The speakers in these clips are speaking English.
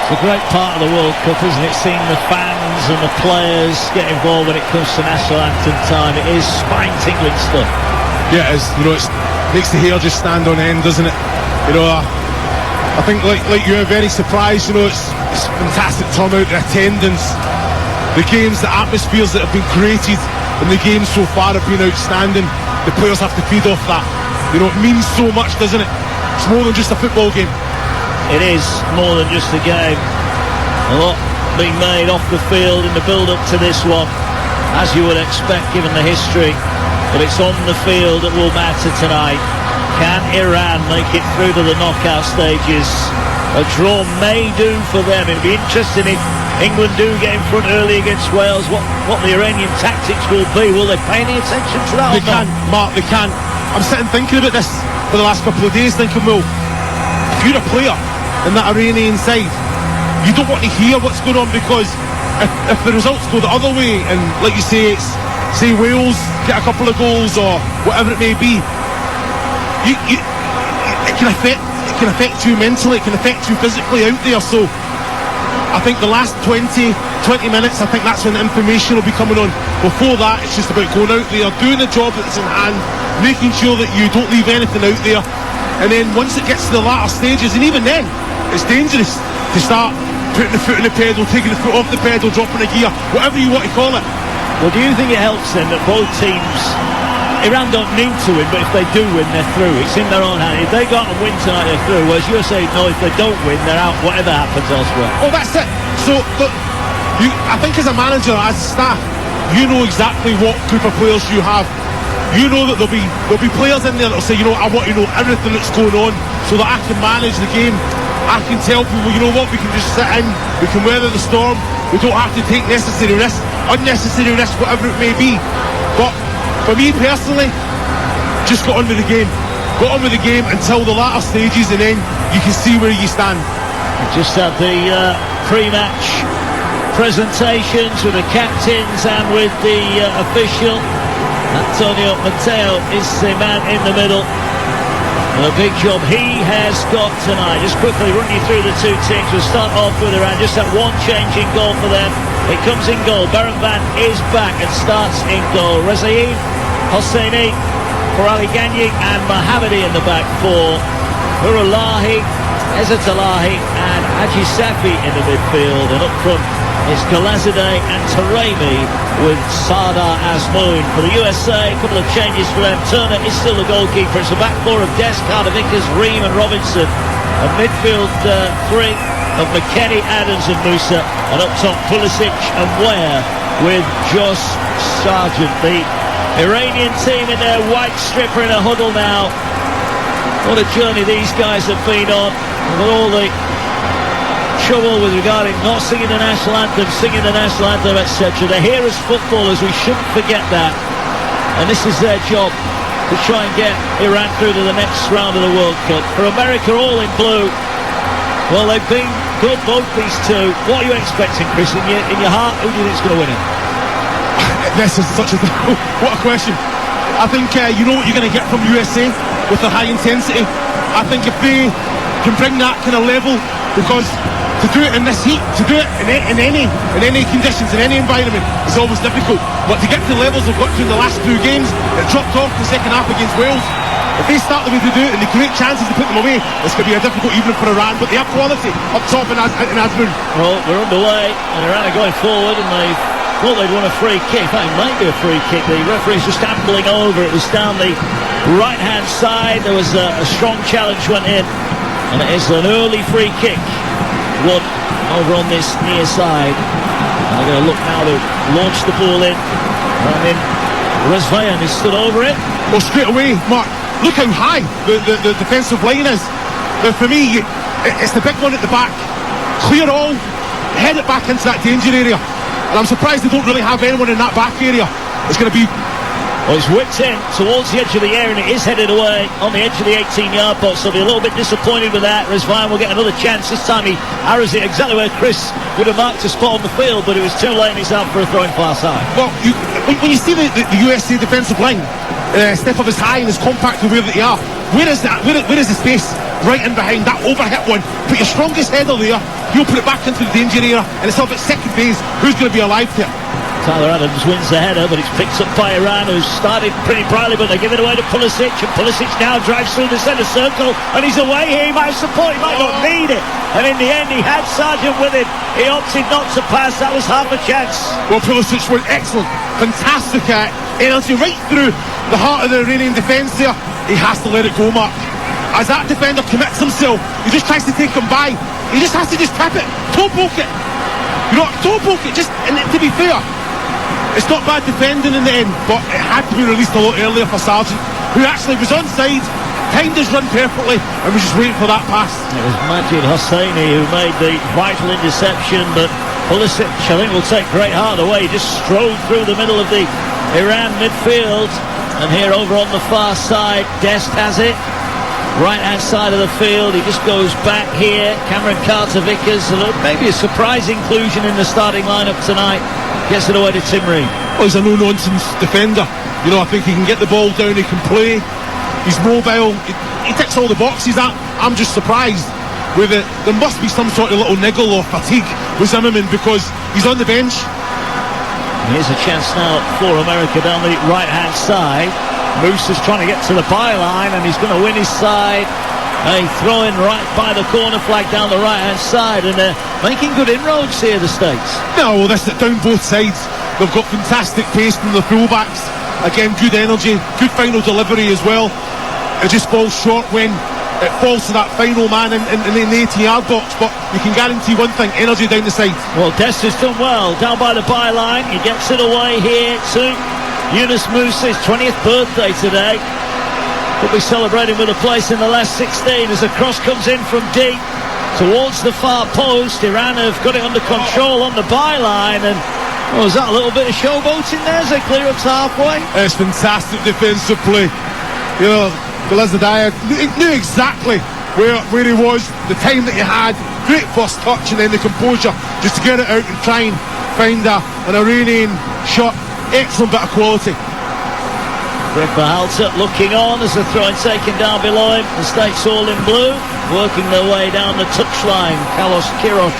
It's a great part of the World Cup, isn't it? Seeing the fans and the players get involved when it comes to national anthem time. It is spine-tingling stuff. Yeah, it is. You know, it makes the hair just stand on end, doesn't it? You know, I think like you're very surprised. You know, it's fantastic turnout, the attendance, the games, the atmospheres that have been created in the games so far have been outstanding. The players have to feed off that. You know, it means so much, doesn't it? It's more than just a football game. It is more than just a game. A lot being made off the field in the build-up to this one, as you would expect given the history. But it's on the field that will matter tonight. Can Iran make it through to the knockout stages? A draw may do for them. It'll be interesting if England do get in front early against Wales, what the Iranian tactics will be. Will they pay any attention to that? They can, Mark, they can. I'm sitting thinking about this for the last couple of days, thinking, well, if you're a player in that Iranian side, you don't want to hear what's going on, because if the results go the other way, and like you say, say Wales get a couple of goals or whatever it may be, it can affect you mentally, it can affect you physically out there. So I think the last 20 minutes, I think that's when the information will be coming on. Before that, it's just about going out there, doing the job that's in hand, making sure that you don't leave anything out there. And then once it gets to the latter stages, and even then, it's dangerous to start putting the foot in the pedal, taking the foot off the pedal, dropping a gear, whatever you want to call it. Well, do you think it helps then that both teams, Iran don't need to win, but if they do win, they're through? It's in their own hand. If they go out and win tonight, they're through. Whereas you're saying, no, if they don't win, they're out, whatever happens elsewhere. Oh, that's it. So, look, I think as a manager, as staff, you know exactly what group of players you have. You know that there'll be players in there that'll say, you know, I want to know everything that's going on so that I can manage the game. I can tell people, you know what, we can just sit in, we can weather the storm, we don't have to take necessary risks, unnecessary risks, whatever it may be. But for me personally, just get on with the game. Go on with the game until the latter stages, and then you can see where you stand. Just had the pre-match presentations with the captains and with the official. Antonio Matteo is the man in the middle. A big job he has got tonight. Just quickly run you through the two teams. We'll start off with Iran. Just that one change in goal for them. It comes in goal. Baranvan is back and starts in goal. Rezaein, Hosseini for Ali Gagny, and Mohammadi in the back for Hurulahi, Ezzatalahi and Haji Safi in the midfield. And up front is Galazadeh and Taremi with Sardar Azmoun. For the USA, a couple of changes for them. Turner is still the goalkeeper. It's a back four of Des, Carter-Vickers, Ream and Robinson. A midfield three of McKennie, Adams and Musa. And up top, Pulisic and Ware with Josh Sargent. The Iranian team in their white stripper in a huddle now. What a journey these guys have been on. With all the trouble with regarding not singing the national anthem, etc. They're here as footballers, we shouldn't forget that. And this is their job, to try and get Iran through to the next round of the World Cup. For America, all in blue, well, they've been good, both these two. What are you expecting, Chris? In your heart, who do you think is going to win it? This is such a what a question. I think you know what you're going to get from USA with the high intensity. I think if they can bring that kind of level, because to do it in this heat, to do it in any conditions, in any environment, is always difficult. But to get to the levels they've got to in the last two games, it dropped off the second half against Wales. If they start the way they do it and they create chances to put them away, it's going to be a difficult evening for Iran. But they have quality up top in Azmoun. Well, they're underway and Iran are going forward, and they thought they'd won a free kick. That might be a free kick. The referee's just ambling over. It was down the right-hand side. There was a strong challenge went in, and it is an early free kick. One over on this near side. And they're going to look now to launch the ball in. And then Rezvayan is stood over it. Well, straight away, Mark, look how high the defensive line is. Now, for me, it's the big one at the back. Clear all, head it back into that danger area. And I'm surprised they don't really have anyone in that back area. It's going to be... Well, it's whipped in towards the edge of the area, and it is headed away on the edge of the 18-yard box. They'll be a little bit disappointed with that. Rezvayan will get another chance. This time he arrows it exactly where Chris would have marked a spot on the field, but it was too late and he's out for a throw-in far side. Well, when you see the USA defensive line, step up as high and as compact the way that they are, where is that? Where is the space? right in behind that overhit one. Put your strongest header there, he'll put it back into the danger area, and it's up at second base. Who's going to be alive to it? Tyler Adams wins the header, but it's picked up by Iran, who's started pretty brightly, but they give it away to Pulisic, and Pulisic now drives through the centre circle, and he's away here. He might have support, he might not need it, and in the end he had Sargent with him. He opted not to pass. That was half a chance. Well, Pulisic went excellent, fantastic energy right through the heart of the Iranian defence there. He has to let it go, Mark. As that defender commits himself, he just tries to take him by. He just has to just tap it, toe poke it. You know, toe poke it. Just, and to be fair, it's not bad defending in the end, but it had to be released a lot earlier for Sargent, who actually was onside, timed his run perfectly, and was just waiting for that pass. It was Majid Hosseini who made the vital interception, but Pulisic, I think, will take great heart away. He just strode through the middle of the Iran midfield, and here over on the far side, Dest has it. Right-hand side of the field, he just goes back here. Cameron Carter-Vickers, maybe a surprise inclusion in the starting lineup tonight. Gets it away to Tim Ream. Well, he's a no-nonsense defender. You know, I think he can get the ball down, he can play. He's mobile. He ticks all the boxes. I'm just surprised with it. There must be some sort of little niggle or fatigue with Zimmerman, because he's on the bench. Here's a chance now for America down the right-hand side. Moose is trying to get to the byline, and he's going to win his side. A throw in right by the corner flag down the right-hand side, and they're making good inroads here, the States. No, well, this is down both sides. They've got fantastic pace from the fullbacks. Again, good energy, good final delivery as well. It just falls short when it falls to that final man in the 80-yard box, but you can guarantee one thing: energy down the side. Well, Dest has done well down by the byline. He gets it away here to Yunus Musa's 20th birthday today. Could be celebrating with a place in the last 16 as the cross comes in from deep towards the far post. Iran have got it under control on the byline, and was that a little bit of showboating there as they clear up to halfway? It's fantastic defensive play. You know, Glazadaya knew exactly where he was, the time that he had. Great first touch, and then the composure just to get it out and try and find an Iranian shot. Excellent bit of quality. Greg Berhalter looking on as the throw taken down below him. The States all in blue, working their way down the touchline. Carlos Queiroz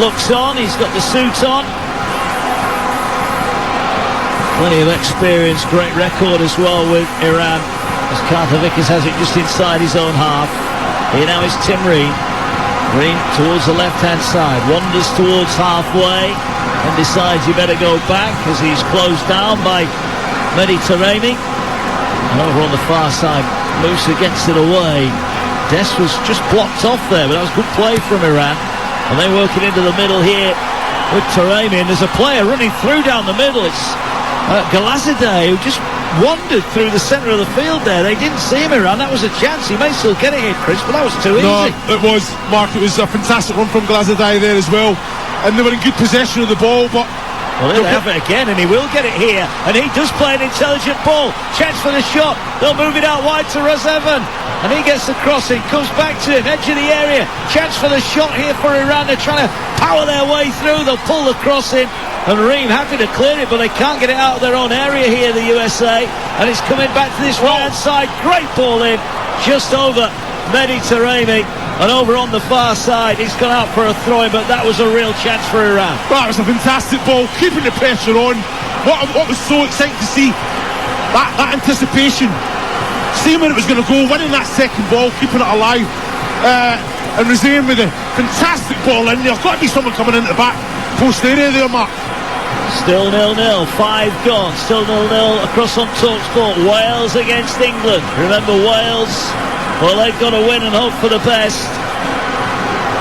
looks on. He's got the suit on. Plenty of experience, great record as well with Iran, as Carter-Vickers has it just inside his own half. Here now is Tim Ream. Ream towards the left-hand side, wanders towards halfway, and decides he better go back as he's closed down by Mehdi Taremi. And over on the far side, Musa gets it away. Dest was just blocked off there, but that was good play from Iran. And they work it into the middle here with Taremi, and there's a player running through down the middle. It's Galazadeh, who just wandered through the centre of the field there. They didn't see him, Iran. That was a chance. He may still get it here, Chris, but that was too easy. No, it was, Mark. It was a fantastic run from Galazadeh there as well. And they were in good possession of the ball, but... Well, they'll have it again, and he will get it here. And he does play an intelligent ball. Chance for the shot. They'll move it out wide to Razevan. And he gets the crossing, comes back to him, edge of the area. Chance for the shot here for Iran. They're trying to power their way through. They'll pull the cross in. And Ream happy to clear it, but they can't get it out of their own area here, the USA. And it's coming back to this right-hand side. Great ball in, just over Mehdi Taremi. And over on the far side, he's gone out for a throw-in, but that was a real chance for Iran. That was a fantastic ball, keeping the pressure on. What was so exciting to see, that anticipation, seeing where it was going to go, winning that second ball, keeping it alive, and Razan with a fantastic ball in there. There's got to be someone coming into the back post area there, Mark. Still 0-0, 5 gone, still 0-0 across on TalkSport. Wales against England. Remember, Wales, well, they've got to win and hope for the best.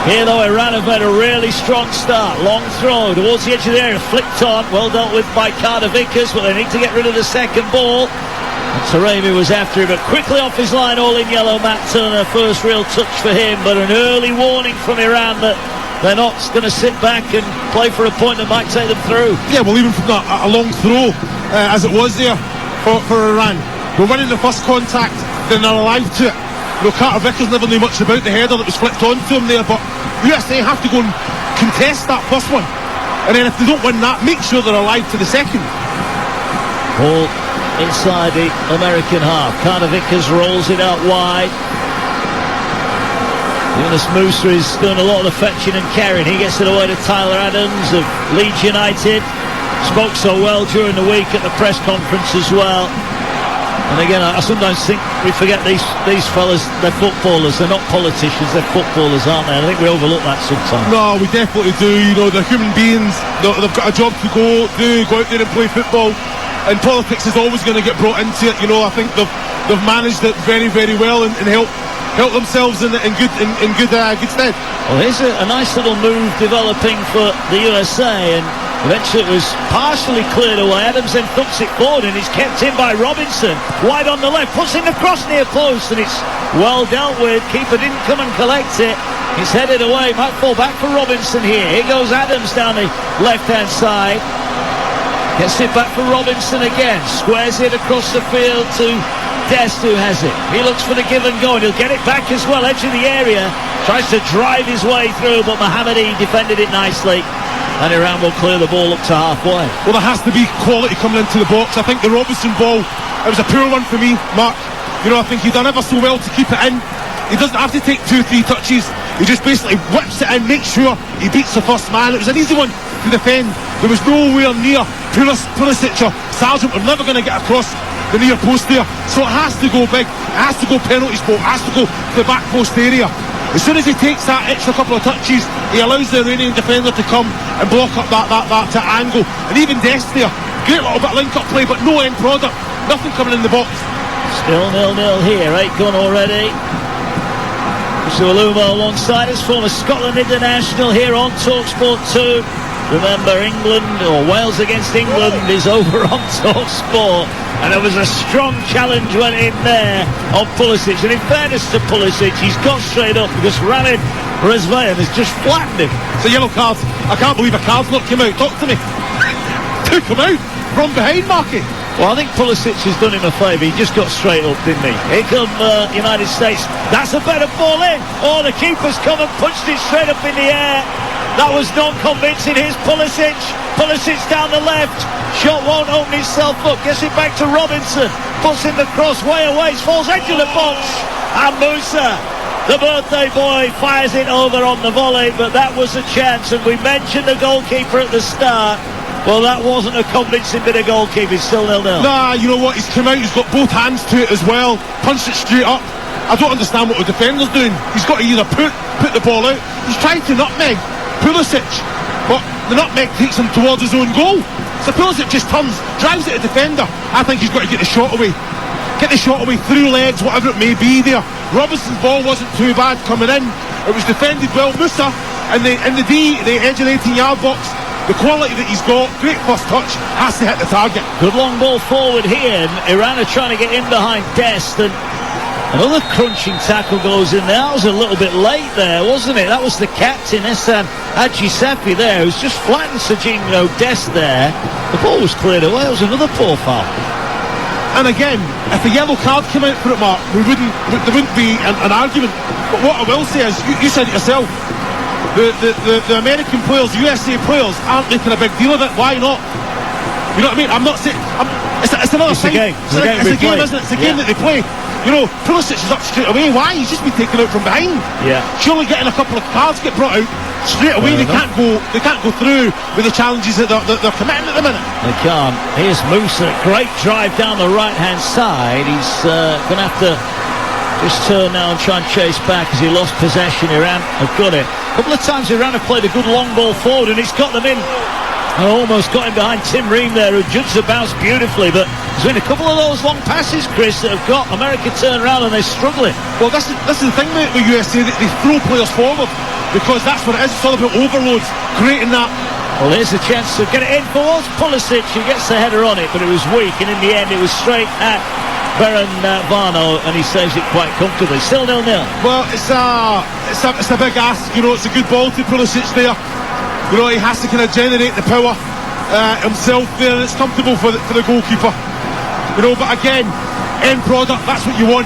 Here, though, Iran have made a really strong start. Long throw towards the edge of the area, flicked on, well dealt with by Carter-Vickers, but they need to get rid of the second ball. And Taremi was after him, but quickly off his line, all in yellow. Matt Turner, first real touch for him, but an early warning from Iran that they're not going to sit back and play for a point that might take them through. Yeah, well, even from that, a long throw, as it was there for Iran. We're winning the first contact, then they're alive to it. You know, Carter-Vickers never knew much about the header that was flicked onto him there, but USA have to go and contest that first one. And then if they don't win that, make sure they're alive to the second. Ball inside the American half. Carter-Vickers rolls it out wide. Yunus Musa is doing a lot of the fetching and carrying. He gets it away to Tyler Adams of Leeds United. Spoke so well during the week at the press conference as well. And again, I sometimes think we forget these fellas, they're footballers, they're not politicians, they're footballers, aren't they? I think we overlook that sometimes. No, we definitely do. You know, they're human beings, they've got a job to go out there and play football, and politics is always going to get brought into it. You know, I think they've managed it very, very well and help themselves in good stead. Well, here's a nice little move developing for the USA, and eventually it was partially cleared away. Adams then thumps it forward and it's kept in by Robinson. Wide on the left, puts in the cross near post, and it's well dealt with. Keeper didn't come and collect it. It's headed away, might fall back for Robinson here. Here goes Adams down the left-hand side. Gets it back for Robinson again. Squares it across the field to Dest, who has it. He looks for the give and go, and he'll get it back as well, edge of the area. Tries to drive his way through, but Mohammadi defended it nicely. And Iran will clear the ball up to halfway. Well, there has to be quality coming into the box. I think the Robinson ball, it was a poor one for me, Mark. You know, I think he done ever so well to keep it in. He doesn't have to take 2-3 touches. He just basically whips it in, makes sure he beats the first man. It was an easy one to defend. There was nowhere near Pulisic or Sargent were never going to get across the near post there. So it has to go big. It has to go penalty spot. It has to go to the back post area. As soon as he takes that extra couple of touches, he allows the Iranian defender to come and block up that angle. And even Dest there, great little bit of link-up play, but no end product. Nothing coming in the box. Still 0-0 here, 8 gone already. Sualuma alongside us, former Scotland international here on TalkSport 2. Remember, England, or Wales against England, is over on TalkSport. And there was a strong challenge went in there on Pulisic. And in fairness to Pulisic, he's got straight up because Ramid Rezvayan has just flattened him. It's a yellow card. I can't believe a card's not come out. Talk to me. Took him out from behind, Marky. Well, I think Pulisic has done him a favour. He just got straight up, didn't he? Here come United States. That's a better ball in. Oh, the keeper's come and punched it straight up in the air. That was not convincing. Here's Pulisic. Pulisic down the left. Shot won't open itself up. Gets it back to Robinson. Puts in the cross way away. Falls into the box. And Musa, the birthday boy, fires it over on the volley. But that was a chance. And we mentioned the goalkeeper at the start. Well, that wasn't a convincing bit of goalkeeping. Still 0-0. Nah, you know what? He's come out. He's got both hands to it as well. Punched it straight up. I don't understand what the defender's doing. He's got to either put the ball out. He's trying to nutmeg Pulisic, but the nutmeg takes him towards his own goal. So Pulisic just turns, drives at the defender. I think he's got to get the shot away. Get the shot away through legs, whatever it may be there. Robinson's ball wasn't too bad coming in. It was defended well. Musa in the edge of the 18-yard box. The quality that he's got, great first touch, has to hit the target. Good long ball forward here, and Iran are trying to get in behind Dest, and another crunching tackle goes in there. That was a little bit late there, wasn't it? That was the captain, Hassan Hadjisafi there, who's just flattened Serginho Dest there. The ball was cleared away. It was another poor foul. And again, if a yellow card came out for it, Mark, there wouldn't be an argument. But what I will say is, you said it yourself, the American players, the USA players aren't making a big deal of it. Why not? You know what I mean? I'm not saying... It's another thing. It's a game, isn't it? It's a game that they play. You know, Pulisic is up straight away. Why? He's just been taken out from behind. Yeah. Surely getting a couple of cards get brought out straight away. They can't go through with the challenges that they're committing at the minute. They can't. Here's Musa. Great drive down the right-hand side. He's going to have to just turn now and try and chase back as he lost possession. Iran have got it. A couple of times Iran have played a good long ball forward, and it's got them in. I almost got him behind Tim Ream there, who judged the bounce beautifully, but there's been a couple of those long passes, Chris, that have got America turned around and they're struggling. Well, this is the thing with USA, that they throw players forward, because that's what it is. It's all about overloads, creating that. Well, here's a chance to get it in towards Pulisic. He gets the header on it, but it was weak, and in the end it was straight at Beran Varno, and he saves it quite comfortably. Still 0-0. Well, it's a big ask. You know, it's a good ball to Pulisic there. You know, he has to kind of generate the power himself there, and it's comfortable for the goalkeeper. You know, but again, end product, that's what you want.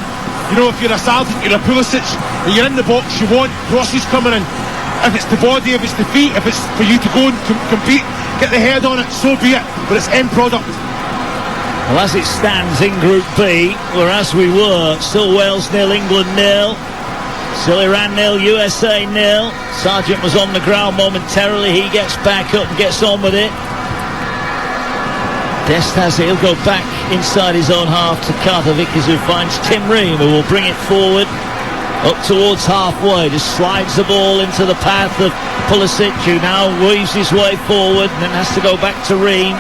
You know, if you're a Sargent, you're a Pulisic, and you're in the box, you want crosses coming in. If it's the body, if it's the feet, if it's for you to go and compete, get the head on it, so be it. But it's end product. Well, as it stands in Group B, whereas we were, still Wales 0, England 0. Still Iran 0, USA 0. Sargent was on the ground momentarily. He gets back up and gets on with it. Dest has it. He'll go back inside his own half to Carter Vickers, who finds Tim Ream, who will bring it forward up towards halfway. Just slides the ball into the path of Pulisic, who now weaves his way forward and then has to go back to Ream.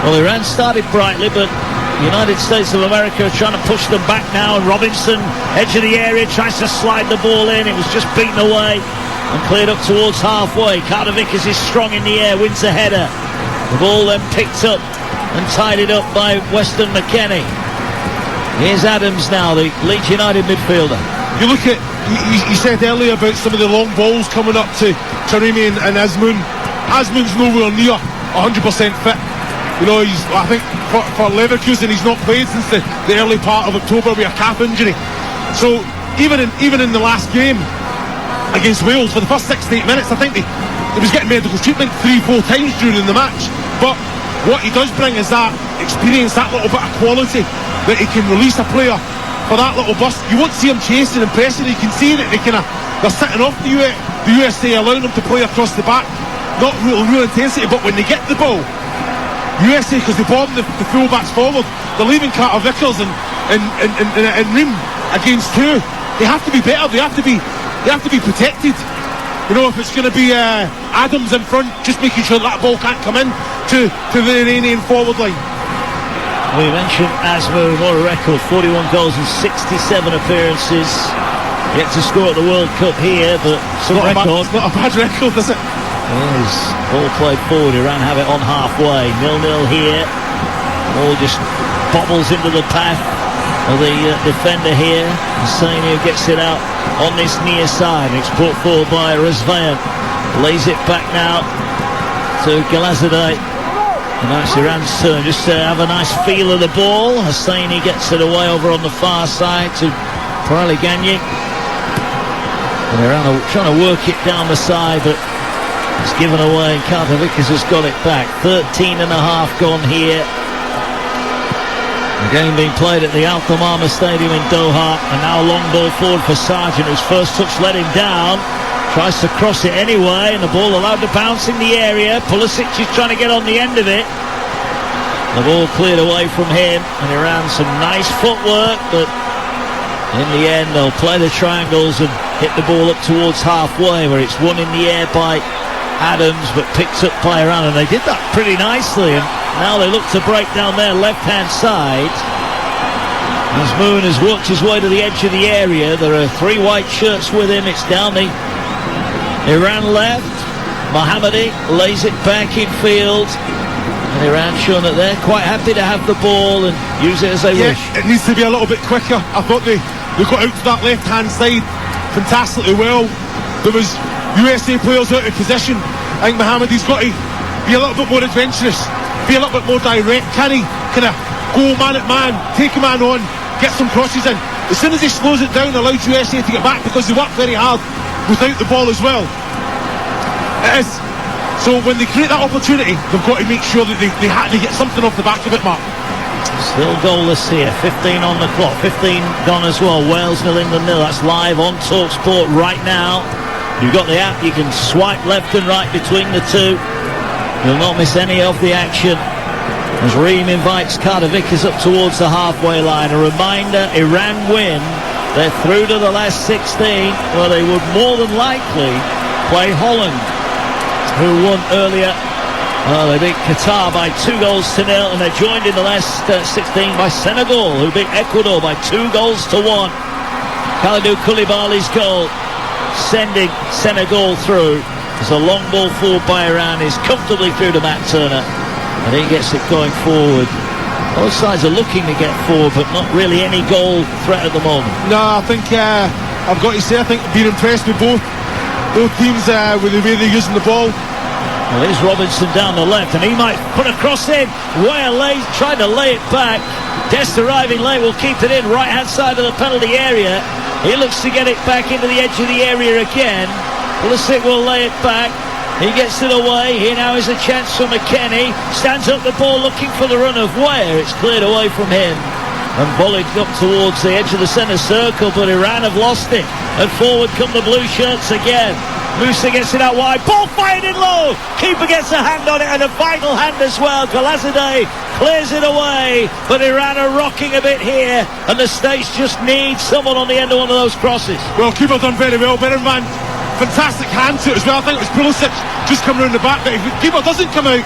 Well, Iran started brightly, but the United States of America are trying to push them back now, and Robinson, edge of the area, tries to slide the ball in. It was just beaten away and cleared up towards halfway. Carter Vickers is strong in the air, wins the header. The ball then picked up and tidied up by Weston McKennie. Here's Adams now, the Leeds United midfielder. You look at, you said earlier about some of the long balls coming up to Taremi and Azmoun. Azmoun's nowhere near 100% fit. You know, I think for Leverkusen he's not played since the early part of October with a calf injury. So even in the last game against Wales, for the first 6 to 8 minutes, I think he was getting medical treatment 3-4 times during the match. But what he does bring is that experience, that little bit of quality, that he can release a player for that little burst. You won't see him chasing and pressing. You can see that they're sitting off the USA, allowing them to play across the back, not real intensity. But when they get the ball, USA, because they bomb the full-backs forward, they're leaving Carter Vickers and Ream against two. They have to be better. They have to be protected. You know, if it's going to be Adams in front, just making sure that ball can't come in to the Iranian forward line. We mentioned Azmoun, what a record, 41 goals and 67 appearances. Yet to score at the World Cup here, but it's not a bad record, is it? Yes, ball played forward, Iran have it on halfway. 0-0 here. Ball just bobbles into the path of the defender here. Husseini gets it out on this near side. It's brought forward by Razvayan. Lays it back now to Galazadeh. And that's Iran's turn, just to have a nice feel of the ball. Husseini gets it away over on the far side to Paraligani. And Iran are trying to work it down the side, but it's given away, and Carter Vickers has got it back. 13 and a half gone here. The game being played at the Al Thamama Stadium in Doha, and now a long ball forward for Sargent, whose first touch let him down. Tries to cross it anyway, and the ball allowed to bounce in the area. Pulisic is trying to get on the end of it. The ball cleared away from him, and Iran some nice footwork, but in the end they'll play the triangles and hit the ball up towards halfway, where it's won in the air by Adams, but picked up by Iran, and they did that pretty nicely. And now they look to break down their left-hand side. Azmoun has worked his way to the edge of the area. There are 3 white shirts with him. It's down the Iran left. Mohammadi lays it back in field, and Iran showing that they're quite happy to have the ball and use it as they wish. It needs to be a little bit quicker. I thought they got out to that left-hand side fantastically well. There was USA players out of position. I think Mohammadi's got to be a little bit more adventurous, be a little bit more direct. Can he kind of go man at man, take a man on, get some crosses in? As soon as he slows it down, allows USA to get back, because they work very hard without the ball as well. It is. So when they create that opportunity, they've got to make sure that they get something off the back of it, Mark. Still goalless here, 15 on the clock, 15 gone as well. Wales 0 England 0. That's live on TalkSport right now. You've got the app, you can swipe left and right between the two. You'll not miss any of the action as Ream invites Carter Vickers up towards the halfway line. A reminder, Iran win, they're through to the last 16, where they would more than likely play Holland, who won earlier. They beat Qatar by 2-0, and they're joined in the last 16 by Senegal, who beat Ecuador by 2-1. Kalidou Koulibaly's goal sending Senegal through. There's a long ball forward by Iran, is comfortably through to Matt Turner, and he gets it going forward. Both sides are looking to get forward, but not really any goal threat at the moment. No, I think I've got to say, I think I've been impressed with both teams with the way they're using the ball. Well, here's Robinson down the left, and he might put a cross in. Where late, trying to lay it back. Dest arriving late will keep it in, right-hand side of the penalty area. He looks to get it back into the edge of the area again. Pulisic will lay it back. He gets it away. Here now is a chance for McKennie. Stands up the ball looking for the run of Weah. It's cleared away from him. and volleyed up towards the edge of the centre circle, but Iran have lost it. And forward come the blue shirts again. Musa gets it out wide, ball fired in low, keeper gets a hand on it, and a vital hand as well. Golazadeh clears it away, but Iran are rocking a bit here, and the States just need someone on the end of one of those crosses. Well, keeper done very well. Berenvan, fantastic hand to it as well. I think it was Pulisic just coming around the back, but if the keeper doesn't come out,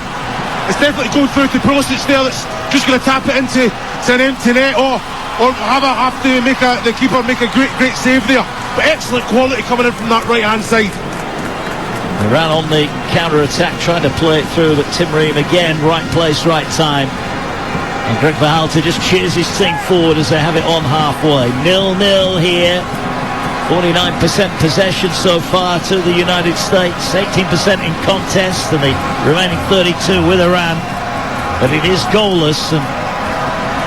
it's definitely going through to Pulisic there, that's just going to tap it into an empty net, or have to make the keeper make a great save there. But excellent quality coming in from that right hand side. They ran on the counter-attack, trying to play it through, but Tim Ream again, right place, right time. And Greg Berhalter just cheers his team forward as they have it on halfway. 0-0 here. 49% possession so far to the United States, 18% in contest, and the remaining 32 with Iran. But it is goalless, and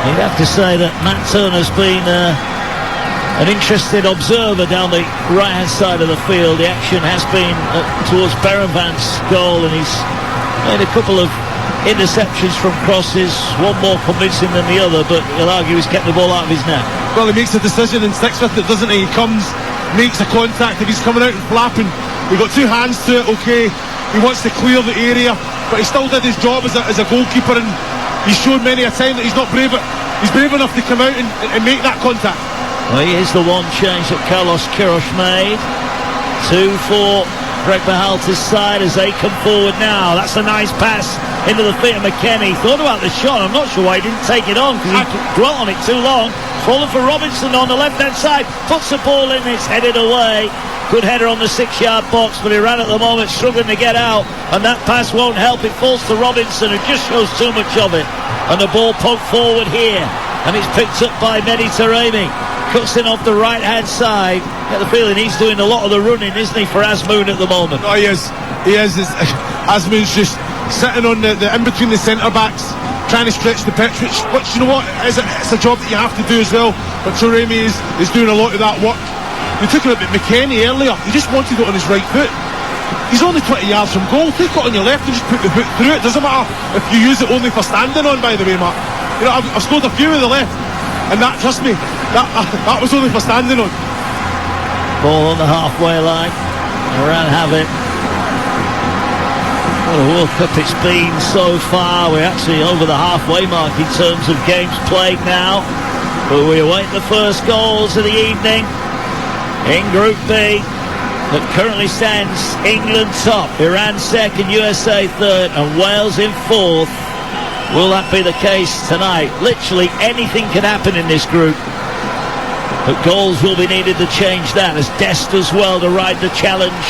you'd have to say that Matt Turner's been an interested observer down the right-hand side of the field. The action has been towards Berenvan's goal, and he's made a couple of interceptions from crosses, one more convincing than the other, but he'll argue he's kept the ball out of his net. Well, he makes a decision and sticks with it, doesn't he? He comes, makes a contact. If he's coming out and flapping, we've got two hands to it, okay. He wants to clear the area, but he still did his job as a goalkeeper, and he's shown many a time that he's not brave, but he's brave enough to come out and make that contact. Well, here's the one change that Carlos Queiroz made. 2 for Greg Berhalter's side as they come forward now. That's a nice pass into the feet of McKennie. Thought about the shot. I'm not sure why he didn't take it on, because he dwelt on it too long. Fallen for Robinson on the left-hand side. Puts the ball in. It's headed away. Good header on the 6-yard box, but Iran at the moment struggling to get out, and that pass won't help. It falls to Robinson, who just shows too much of it. And the ball poked forward here, and it's picked up by Mehdi Taremi. Cuts in off the right-hand side. Get the feeling he's doing a lot of the running, isn't he, for Azmoun at the moment? Oh, he is. Azmoun's just sitting on the in between the centre-backs, trying to stretch the pitch, which you know what, it's a job that you have to do as well. But Taremi is doing a lot of that work. We took a look at McKennie earlier. He just wanted it on his right foot. He's only 20 yards from goal. Take it on your left and just put the foot through it. Doesn't matter if you use it only for standing on, by the way, Mark. You know, I've scored a few with the left, and that, trust me, that was only for standing on. Ball on the halfway line. Iran have it. What a World Cup it's been so far. We're actually over the halfway mark in terms of games played now. But we await the first goals of the evening in Group B. That currently stands England top, Iran second, USA third, and Wales in fourth. Will that be the case tonight? Literally anything can happen in this group, but goals will be needed to change that, as Dest as well to ride the challenge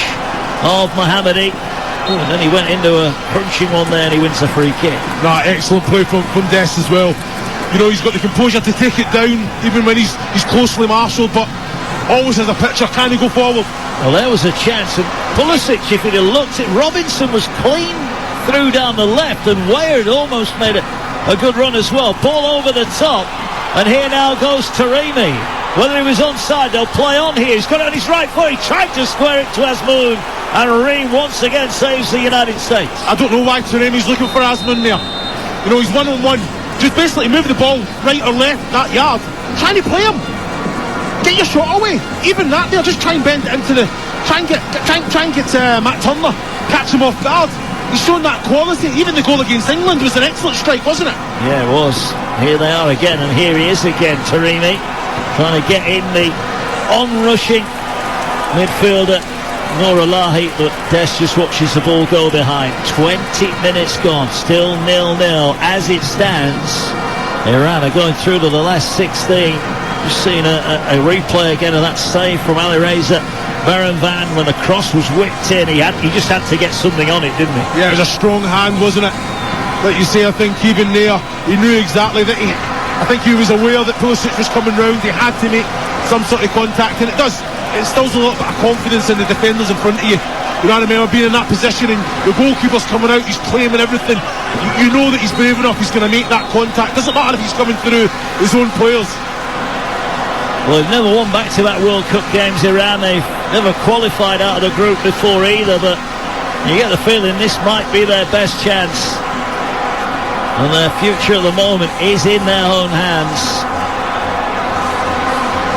of Mohammadi. And then he went into a crunching one there, and he wins a free kick. Nah, excellent play from Dest as well. You know, he's got the composure to take it down even when he's closely marshalled, but always has a picture. Can he go forward? Well, there was a chance, and Pulisic, if he'd have looked at Robinson, was clean through down the left, and Weir had almost made a good run as well. Ball over the top, and here now goes Taremi. Whether he was onside, they'll play on here. He's got it on his right foot. He tried to square it to Azmoun, and Reem once again saves the United States. I don't know why Taremi's looking for Azmoun there. You know, he's one-on-one. Just basically move the ball right or left that yard. Trying to play him. Get your shot away. Even that there, just try and bend it into the... Try and get Matt Turner. Catch him off guard. He's shown that quality. Even the goal against England was an excellent strike, wasn't it? Yeah, it was. Here they are again, and here he is again, Taremi, trying to get in the on-rushing midfielder Noor Alahi, but Dest just watches the ball go behind. 20 minutes gone, still 0-0 as it stands. Iran are going through to the last 16. Just seen a replay again of that save from Alireza Berenvan when the cross was whipped in. He just had to get something on it, didn't he? Yeah, it was a strong hand, wasn't it? Like you say, I think even there, he knew exactly that I think he was aware that Pulisic was coming round. He had to make some sort of contact, and it instills a little bit of confidence in the defenders in front of you. You know what I mean? Being in that position, and the goalkeeper's coming out, he's claiming everything. You know that he's brave enough, he's going to make that contact. Doesn't matter if he's coming through his own players. Well, they've never won back-to-back World Cup games, Iran. They've never qualified out of the group before either, but you get the feeling this might be their best chance. And their future at the moment is in their own hands.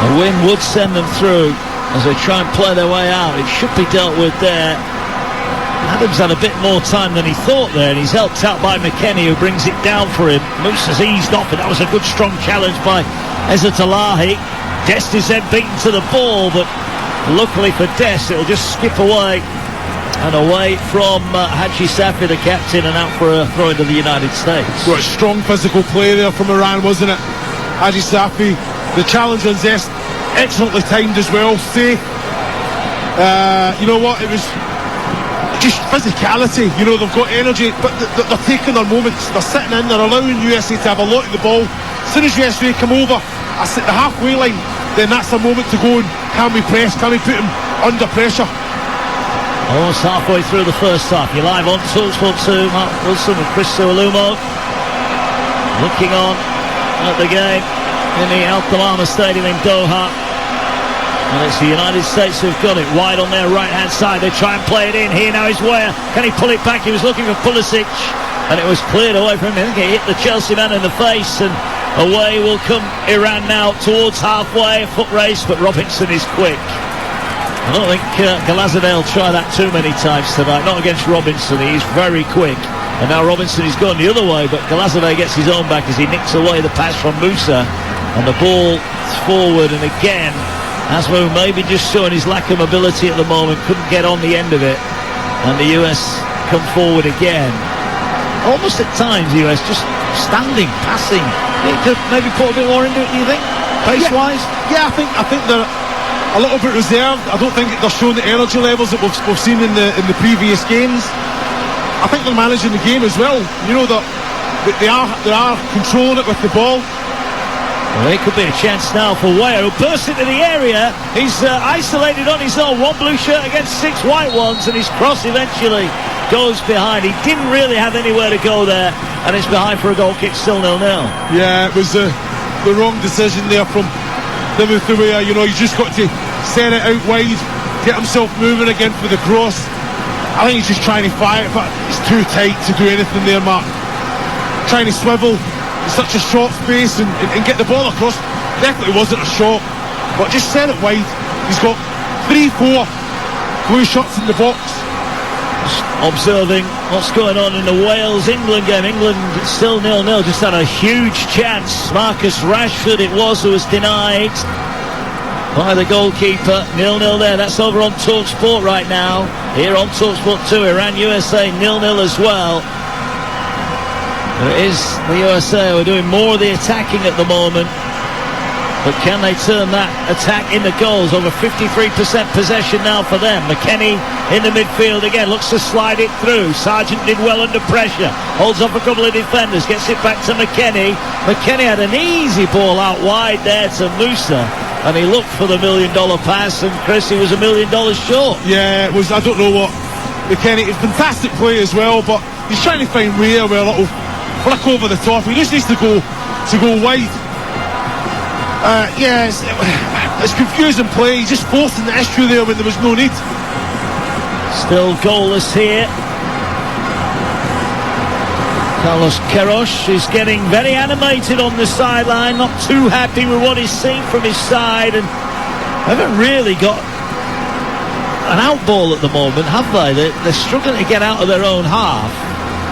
A win would send them through as they try and play their way out. It should be dealt with there. Adams had a bit more time than he thought there, and he's helped out by McKennie, who brings it down for him. Musa's eased off, and that was a good strong challenge by Ezzat-Allahi. Dest is then beaten to the ball, but luckily for Dest, it'll just skip away and away from Haji Safi, the captain, and out for a throw into the United States. Got a strong physical play there from Iran, wasn't it? Haji Safi, the challenge on Dest, excellently timed as well, safe. You know what, it was just physicality. You know, they've got energy, but they're taking their moments. They're sitting in, they're allowing USA to have a lot of the ball. As soon as USA come over at the halfway line, then that's the moment to go and can we press, can we put them under pressure? Almost halfway through the first half. You're live on TalkSport 2. Mark Wilson with Chris Suolumo looking on at the game in the Al Thamama Stadium in Doha. And it's the United States who've got it wide on their right-hand side. They try and play it in. Here now is Weah. Can he pull it back? He was looking for Pulisic, and it was cleared away from him. I think he hit the Chelsea man in the face, and away will come Iran now towards halfway. A foot race, but Robinson is quick. I don't think Galazadeh will try that too many times tonight. Not against Robinson. He's very quick. And now Robinson is going the other way, but Galazadeh gets his own back as he nicks away the pass from Musa. And the ball forward, and again Asmo maybe just showing his lack of mobility at the moment, couldn't get on the end of it, and the US come forward again. Almost at times the US just standing, passing. It could maybe put a bit more into it, do you think, pace-wise? Yeah, I think they're a little bit reserved. I don't think they're showing the energy levels that we've seen in the previous games. I think they're managing the game as well. You know, that they are controlling it with the ball. Well, it could be a chance now for Weah, who bursts into the area. He's isolated on his own. One blue shirt against 6 white ones, and his cross eventually goes behind. He didn't really have anywhere to go there, and it's behind for a goal kick, still 0-0. Yeah, it was the wrong decision there from Timothy Weah. You know, he's just got to send it out wide, get himself moving again for the cross. I think he's just trying to fire it, but it's too tight to do anything there, Mark. Trying to swivel in such a short space and get the ball across. Definitely wasn't a shot, but just send it wide. He's got 3-4 blue shots in the box. Just observing what's going on in the Wales-England game. England still 0-0, just had a huge chance. Marcus Rashford it was who was denied by the goalkeeper. 0-0 there. That's over on TalkSport right now. Here on TalkSport 2, Iran-USA 0-0 as well. It is the USA who are doing more of the attacking at the moment, but can they turn that attack into goals? Over 53% possession now for them. McKennie in the midfield again, looks to slide it through. Sargent did well under pressure, holds off a couple of defenders, gets it back to McKennie. McKennie had an easy ball out wide there to Musa, and he looked for the $1 million pass, and Chris, he was $1 million short. Yeah, it was. I don't know what McKennie, it's fantastic play as well, but he's trying to find Weah with a little flick over the top. He just needs to go wide. Yeah, it's confusing play. He's just forcing the issue there when there was no need. Still goalless here. Carlos Queiroz is getting very animated on the sideline, not too happy with what he's seen from his side, and haven't really got an out ball at the moment, have they? They're struggling to get out of their own half.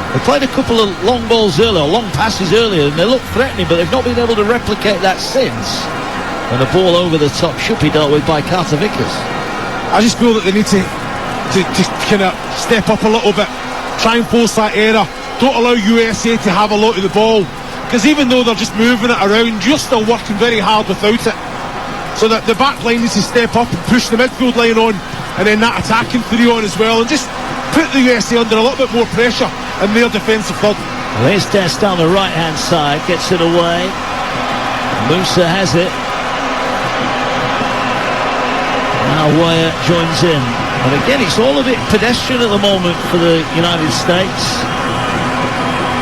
They played a couple of long balls earlier, long passes earlier, and they look threatening, but they've not been able to replicate that since. And the ball over the top should be dealt with by Carter Vickers. I just feel that they need to kind of step up a little bit, try and force that error. Don't allow USA to have a lot of the ball, because even though they're just moving it around, you're still working very hard without it. So that the back line needs to step up and push the midfield line on, and then that attacking three on as well, and just put the USA under a little bit more pressure in their defensive third. Well, here's Dest down the right hand side, gets it away. Musa has it. Now Weah joins in, and again it's all a bit pedestrian at the moment for the United States.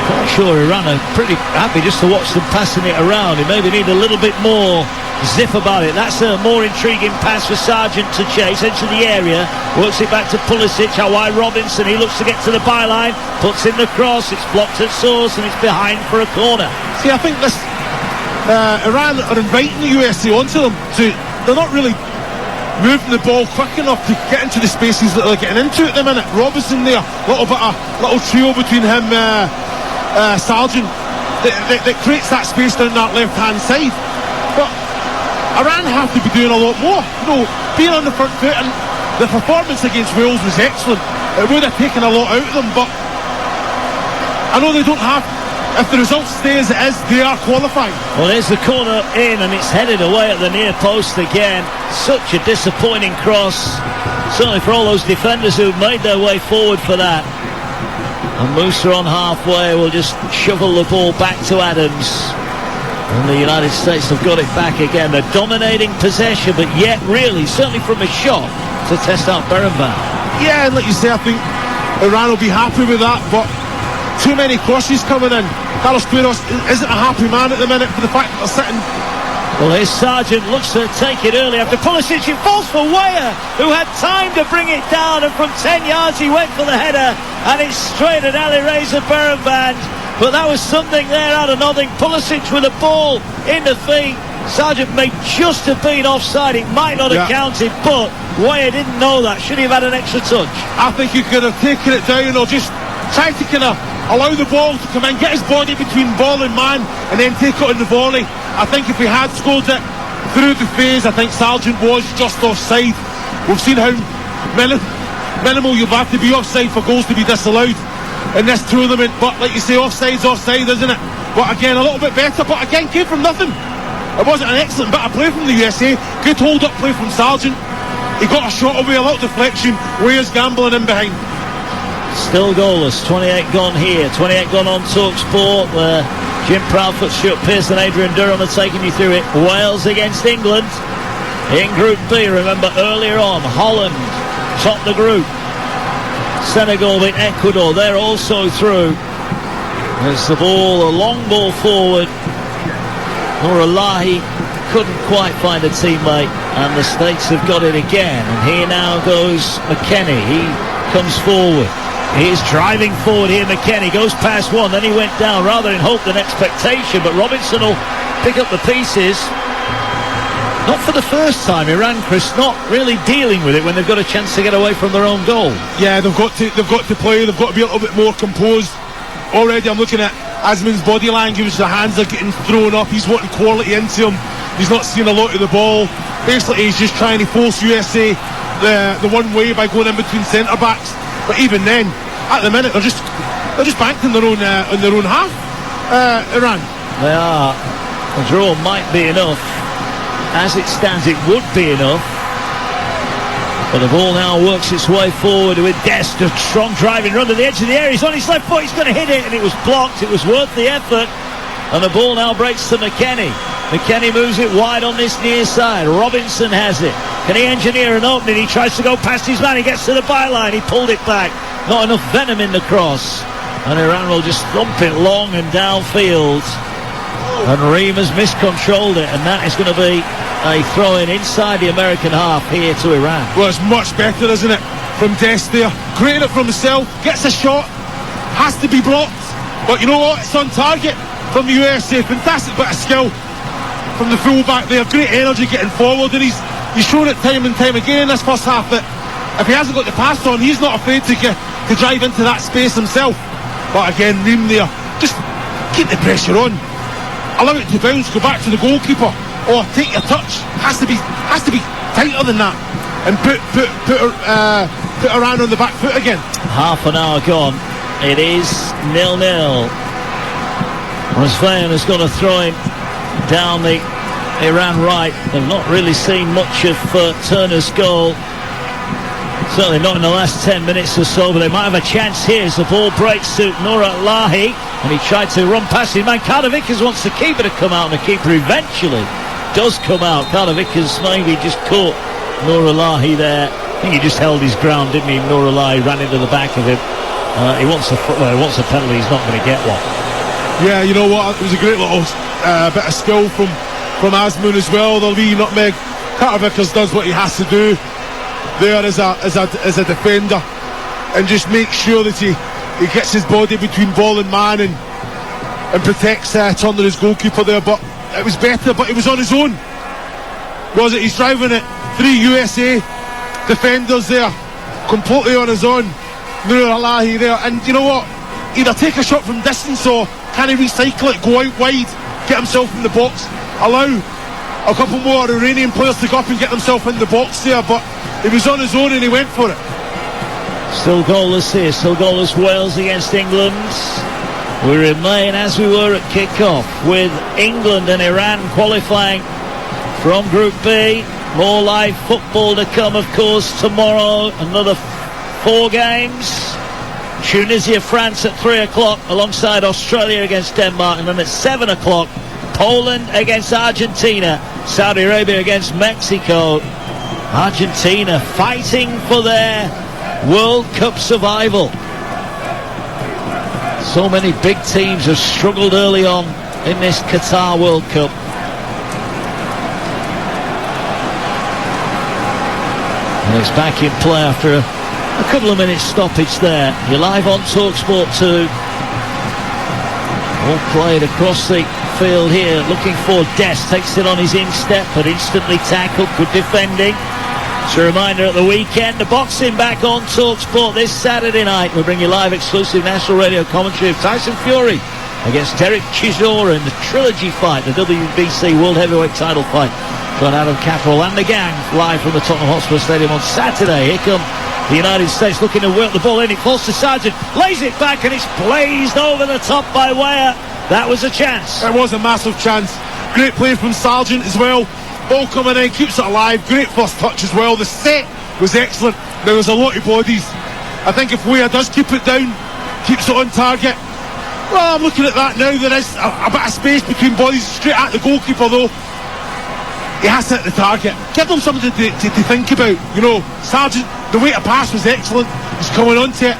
Quite sure Iran are pretty happy just to watch them passing it around. They maybe need a little bit more zip about it. That's a more intriguing pass for Sargent to chase into the area, works it back to Pulisic. Hawaii Robinson, he looks to get to the byline, puts in the cross, it's blocked at source, and it's behind for a corner. See, I think this Iran are inviting the USA onto them. They're not really moving the ball quick enough to get into the spaces that they're getting into at the minute. Robinson there, little trio between him, Sargent, that creates that space down that left-hand side. But Iran have to be doing a lot more. Being on the front foot, and the performance against Wales was excellent. It would have taken a lot out of them, but I know they don't have. If the result stays as it is, they are qualifying. Well, there's the corner in, and it's headed away at the near post again. Such a disappointing cross, certainly for all those defenders who made their way forward for that. And Musa on halfway will just shovel the ball back to Adams. And the United States have got it back again. They're dominating possession, but yet really, certainly from a shot, to test out Berenbaum. Yeah, and like you say, I think Iran will be happy with that, but too many crosses coming in. Carlos Queiroz isn't a happy man at the minute for the fact that they're sitting. Well, here's Sargent, looks to take it early after Pulisic. It falls for Weah, who had time to bring it down, and from 10 yards he went for the header, and it's straight at Ali Reza Berenbaum. But that was something there out of nothing. Pulisic with a ball in the feet. Sargent may just have been offside. It might not have counted, but Weah didn't know that. Should he have had an extra touch? I think he could have taken it down, or just tried to kind of allow the ball to come in, get his body between ball and man, and then take it on the volley. I think if he had scored it through the phase, I think Sargent was just offside. We've seen how minimal you've had to be offside for goals to be disallowed in this tournament. But like you say, offside's offside, isn't it? But again, a little bit better, but again, came from nothing. It wasn't an excellent bit of play from the USA. Good hold-up play from Sargent. He got a shot away, a little deflection. Weah's gambling in behind. Still goalless, 28 gone here, 28 gone on TalkSport, where Jim Proudfoot, Stuart Pearson, Adrian Durham are taking you through it. Wales against England in Group B. Remember earlier on, Holland topped the group. Senegal beat Ecuador, they're also through. There's the ball, a long ball forward. Nourallahi couldn't quite find a teammate, and the States have got it again. And here now goes McKennie, he comes forward. He's driving forward here, McKennie goes past one, then he went down rather in hope than expectation, but Robinson will pick up the pieces. Not for the first time, Iran, Chris, not really dealing with it when they've got a chance to get away from their own goal. Yeah, they've got to play, they've got to be a little bit more composed. Already I'm looking at Asman's body language, the hands are getting thrown up, he's wanting quality into him, he's not seeing a lot of the ball. Basically he's just trying to force USA the one way by going in between centre backs. But even then, at the minute, they're just banked in their own half. Iran. They are. A draw might be enough. As it stands, it would be enough. But the ball now works its way forward with Dest, a strong driving run to the edge of the area. He's on his left foot. He's going to hit it, and it was blocked. It was worth the effort. And the ball now breaks to McKennie. McKennie moves it wide on this near side. Robinson has it. Can he engineer an opening? He tries to go past his man. He gets to the byline. He pulled it back. Not enough venom in the cross. And Iran will just thump it long and downfield. And Reem has miscontrolled it. And that is going to be a throw-in inside the American half here to Iran. Well, it's much better, isn't it? From Dest there. Creating it from himself. Gets a shot. Has to be blocked. But you know what? It's on target from the USA. Fantastic bit of skill from the full-back there. Great energy getting forward. And he's shown it time and time again in this first half that if he hasn't got the pass on, he's not afraid to drive into that space himself. But again, Reem there, just keep the pressure on, allow it to bounce, go back to the goalkeeper, or take your touch. Has to be tighter than that, and put Iran on the back foot again. Half an hour gone. It is 0-0. Razvayan has got to throw him down the Iran right. They've not really seen much of Turner's goal. Certainly not in the last 10 minutes or so, but they might have a chance here as the ball breaks to Nourallahi, and he tried to run past his man. Carter Vickers wants the keeper to come out, and the keeper eventually does come out. Carter Vickers maybe just caught Nourallahi there. I think he just held his ground, didn't he? Nourallahi ran into the back of him. He wants a penalty, he's not going to get one. Yeah, you know what, it was a great little bit of skill from Asman as well. There'll be nutmeg. Carter Vickers does what he has to do there as a defender, and just make sure that he gets his body between ball and man and protects Turner, his goalkeeper there. But it was better, but he was on his own. Was it? He's driving it. 3 USA defenders there, completely on his own. Noor Alahi there, and you know what? Either take a shot from distance or can he recycle it, go out wide, get himself in the box, allow a couple more Iranian players to go up and get themselves in the box there, but he was on his own and he went for it. Still goalless here, still goalless Wales against England. We remain as we were at kick-off with England and Iran qualifying from Group B. More live football to come, of course, tomorrow. Another 4 games. Tunisia, France at 3 o'clock alongside Australia against Denmark, and then at 7 o'clock Poland against Argentina, Saudi Arabia against Mexico. Argentina fighting for their World Cup survival. So many big teams have struggled early on in this Qatar World Cup. And it's back in play after a couple of minutes stoppage there. You're live on TalkSport 2. All played across the field here, looking for Dest. Takes it on his instep, but instantly tackled. Good defending. It's a reminder at the weekend, the boxing back on TalkSport this Saturday night. We'll bring you live exclusive national radio commentary of Tyson Fury against Derek Chisora in the trilogy fight, the WBC World Heavyweight title fight. Got Adam Catterall and the gang live from the Tottenham Hotspur Stadium on Saturday. Here come the United States looking to work the ball in. It falls to Sargent, lays it back, and it's blazed over the top by Weah. That was a chance. It was a massive chance. Great play from Sargent as well. Ball coming in, keeps it alive. Great first touch as well. The set was excellent. There was a lot of bodies. I think if Weah does keep it down, keeps it on target. Well, I'm looking at that now. There is a bit of space between bodies, straight at the goalkeeper though. He has to hit the target. Give them something to think about. You know, Sargent, the way to pass was excellent. He's coming onto it.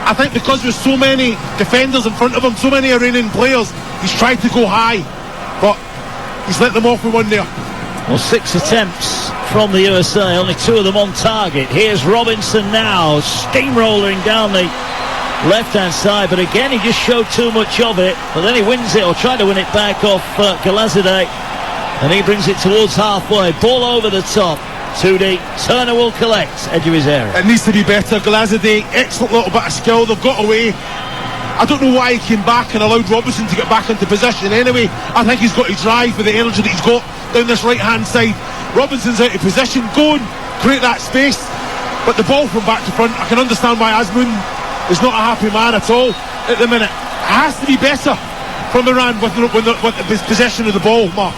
I think because there's so many defenders in front of him, so many Iranian players, he's tried to go high, but he's let them off with one there. Well, 6 attempts from the USA, only 2 of them on target. Here's Robinson now, steamrolling down the left-hand side, but again he just showed too much of it, but then he wins it, or tried to win it back off Galazadeh, and he brings it towards halfway. Ball over the top. 2D. Turner will collect. Edge of his area. It needs to be better. Galazadeh, excellent little bit of skill. They've got away. I don't know why he came back and allowed Robinson to get back into position anyway. I think he's got to drive with the energy that he's got down this right-hand side. Robinson's out of position. Go and create that space. But the ball from back to front, I can understand why Azmoun is not a happy man at all at the minute. It has to be better from Iran with the possession of the ball, Mark.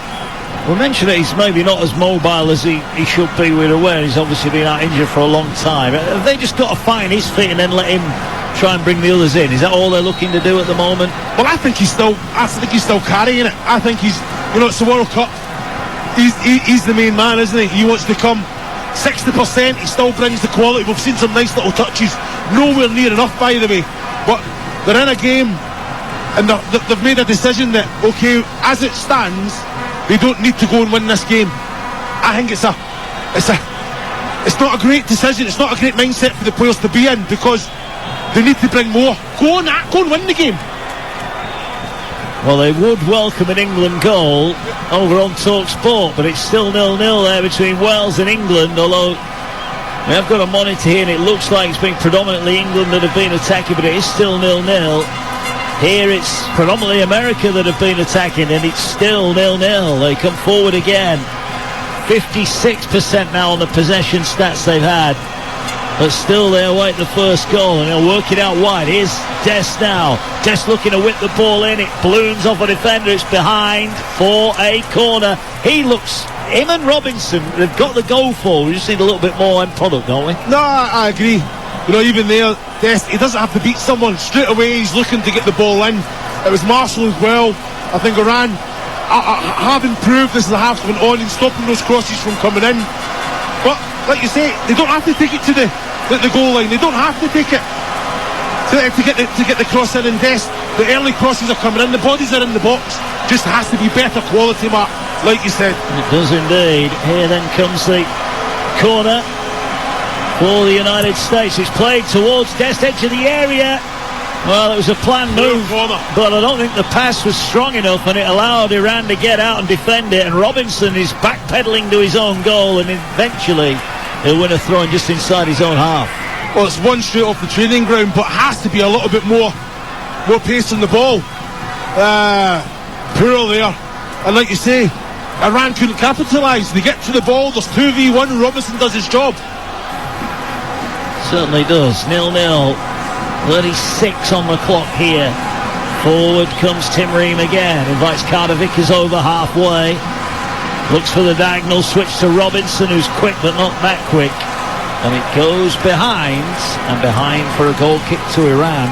We mentioned that he's maybe not as mobile as he should be. We're aware he's obviously been out injured for a long time. Have they just got to find his feet and then let him try and bring the others in? Is that all they're looking to do at the moment? Well, I think he's still carrying it. I think he's, you know, it's the World Cup. He's the main man, isn't he? He wants to come 60%. He still brings the quality. We've seen some nice little touches. Nowhere near enough, by the way. But they're in a game, and they've made a decision that, okay, as it stands, they don't need to go and win this game. I think it's not a great decision. It's not a great mindset for the players to be in, because they need to bring more. Go and win the game. Well, they would welcome an England goal over on TalkSport, but it's still 0-0 there between Wales and England, although we have got a monitor here and it looks like it's been predominantly England that have been attacking, but it is still 0-0. Here it's predominantly America that have been attacking, and it's still 0-0. They come forward again. 56% now on the possession stats they've had, but still they await the first goal, and they'll work it out wide. Here's Dest now. Dest looking to whip the ball in. It balloons off a defender. It's behind for a corner. Him and Robinson, they've got the goal for. We just need a little bit more end product, don't we? No, I agree. You know, even there, Dest, he doesn't have to beat someone. Straight away, he's looking to get the ball in. It was Marshall as well. I think Iran have improved as the half's went on in stopping those crosses from coming in. But, like you say, they don't have to take it to the goal line. They don't have to take it to get the cross in. And Dest, the early crosses are coming in. The bodies are in the box. Just has to be better quality, Mark, like you said. It does indeed. Here then comes the corner for the United States. It's played towards Dest, edge of the area. Well, it was a planned move, but I don't think the pass was strong enough, and it allowed Iran to get out and defend it, and Robinson is backpedaling to his own goal, and eventually he'll win a throw-in just inside his own half. Well, it's one straight off the training ground, but has to be a little bit more pace on the ball. Poor there. And like you say, Iran couldn't capitalise. They get to the ball, there's 2v1, and Robinson does his job. Certainly does. 0-0. 36 on the clock here. Forward comes Tim Ream again. Invites Carter Vickers over halfway. Looks for the diagonal switch to Robinson, who's quick but not that quick. And it goes behind, and behind for a goal kick to Iran.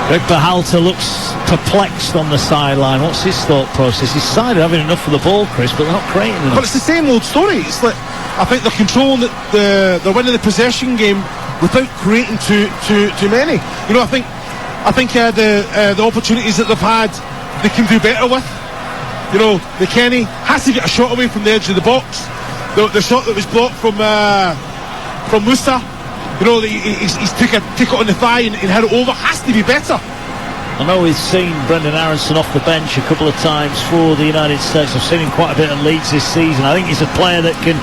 Greg Berhalter looks perplexed on the sideline. What's his thought process? He's decided having enough for the ball, Chris, but they're not creating enough. But it's the same old story. It's like, I think they're controlling they're winning the possession game without creating too many. You know, I think the opportunities that they've had, they can do better with. You know, the Kenny has to get a shot away from the edge of the box. The shot that was blocked from Musa, you know, he's took it on the thigh and had it over. Has to be better. I know we've seen Brendan Aronson off the bench a couple of times for the United States. I've seen him quite a bit at Leeds this season. I think he's a player that can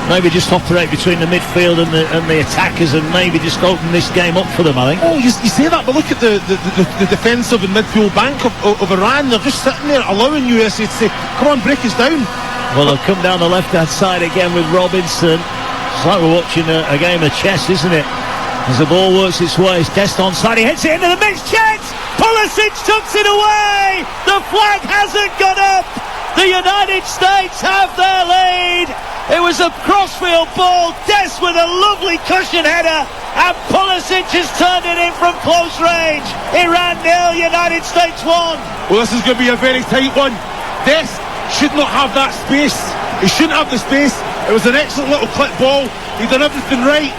maybe just operate between the midfield and the attackers, and maybe just open this game up for them, I think. Oh, you say that, but look at the defensive and midfield bank of Iran. They're just sitting there allowing USA to say, come on, break us down. Well, they'll come down the left-hand side again with Robinson. It's like we're watching a game of chess, isn't it? As the ball works its way, it's Dest onside, he hits it into the mixed chance! Pulisic tucks it away! The flag hasn't gone up! The United States have their lead! It was a crossfield ball, Dest with a lovely cushion header, and Pulisic has turned it in from close range. Iran 0, United States 1. Well, this is going to be a very tight one. Dest should not have that space. He shouldn't have the space. It was an excellent little clip ball. He done everything right.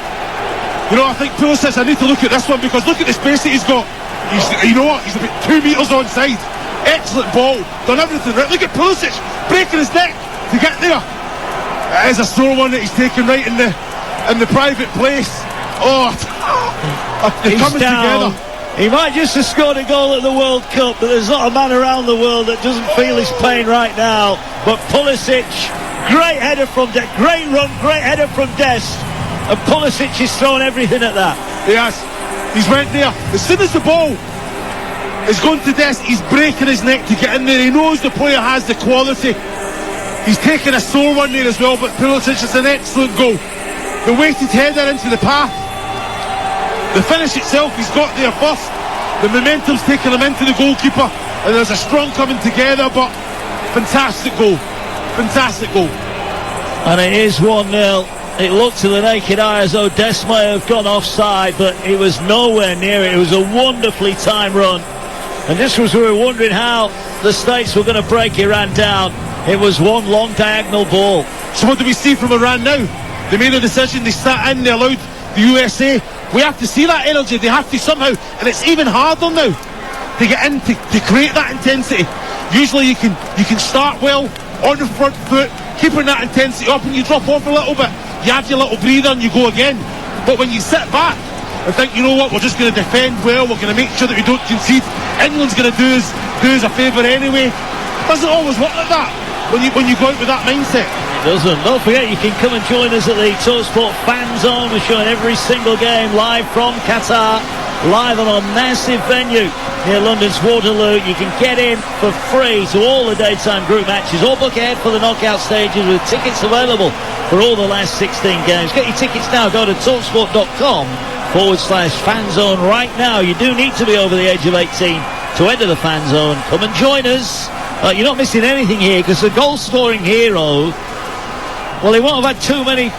You know, I think Pulisic, I need to look at this one, because look at the space that he's got. You know what? He's about 2 metres onside. Excellent ball. Done everything right. Look at Pulisic breaking his neck to get there. It is a sore one that he's taken right in the private place. Oh, they're coming together. He might just have scored a goal at the World Cup, but there's not a man around the world that doesn't feel his pain right now. But Pulisic, great header from Dest, great run, great header from Dest, and Pulisic is throwing everything at that. Yes, he's went there. As soon as the ball is going to Dest, he's breaking his neck to get in there. He knows the player has the quality. He's taken a sore one there as well, but Pulisic is an excellent goal. The weighted header into the path. The finish itself, he's got there first. The momentum's taken him into the goalkeeper, and there's a strong coming together, but fantastic goal. Fantastic goal. And it is 1-0. It looked to the naked eye as though Dest may have gone offside, but it was nowhere near it. It was a wonderfully timed run. And just as we were wondering how the States were going to break Iran down, it was one long diagonal ball. So what do we see from Iran now? They made a decision, they sat in, they allowed the USA. We have to see that energy, they have to somehow, and it's even harder now to get in, to create that intensity. Usually you can start well on the front foot, keeping that intensity up, and you drop off a little bit. You have your little breather and you go again. But when you sit back and think, you know what, we're just going to defend well, we're going to make sure that we don't concede, England's going to do us a favour anyway. Doesn't always work like that when you go out with that mindset. It doesn't. Don't forget, you can come and join us at the TalkSport Fan Zone. We're showing every single game live from Qatar, live on a massive venue near London's Waterloo. You can get in for free to all the daytime group matches, or book ahead for the knockout stages with tickets available for all the last 16 games. Get your tickets now. Go to talksport.com/fanzone right now. You do need to be over the age of 18 to enter the fan zone. Come and join us. You're not missing anything here, because the goal-scoring hero, well, he won't have had too many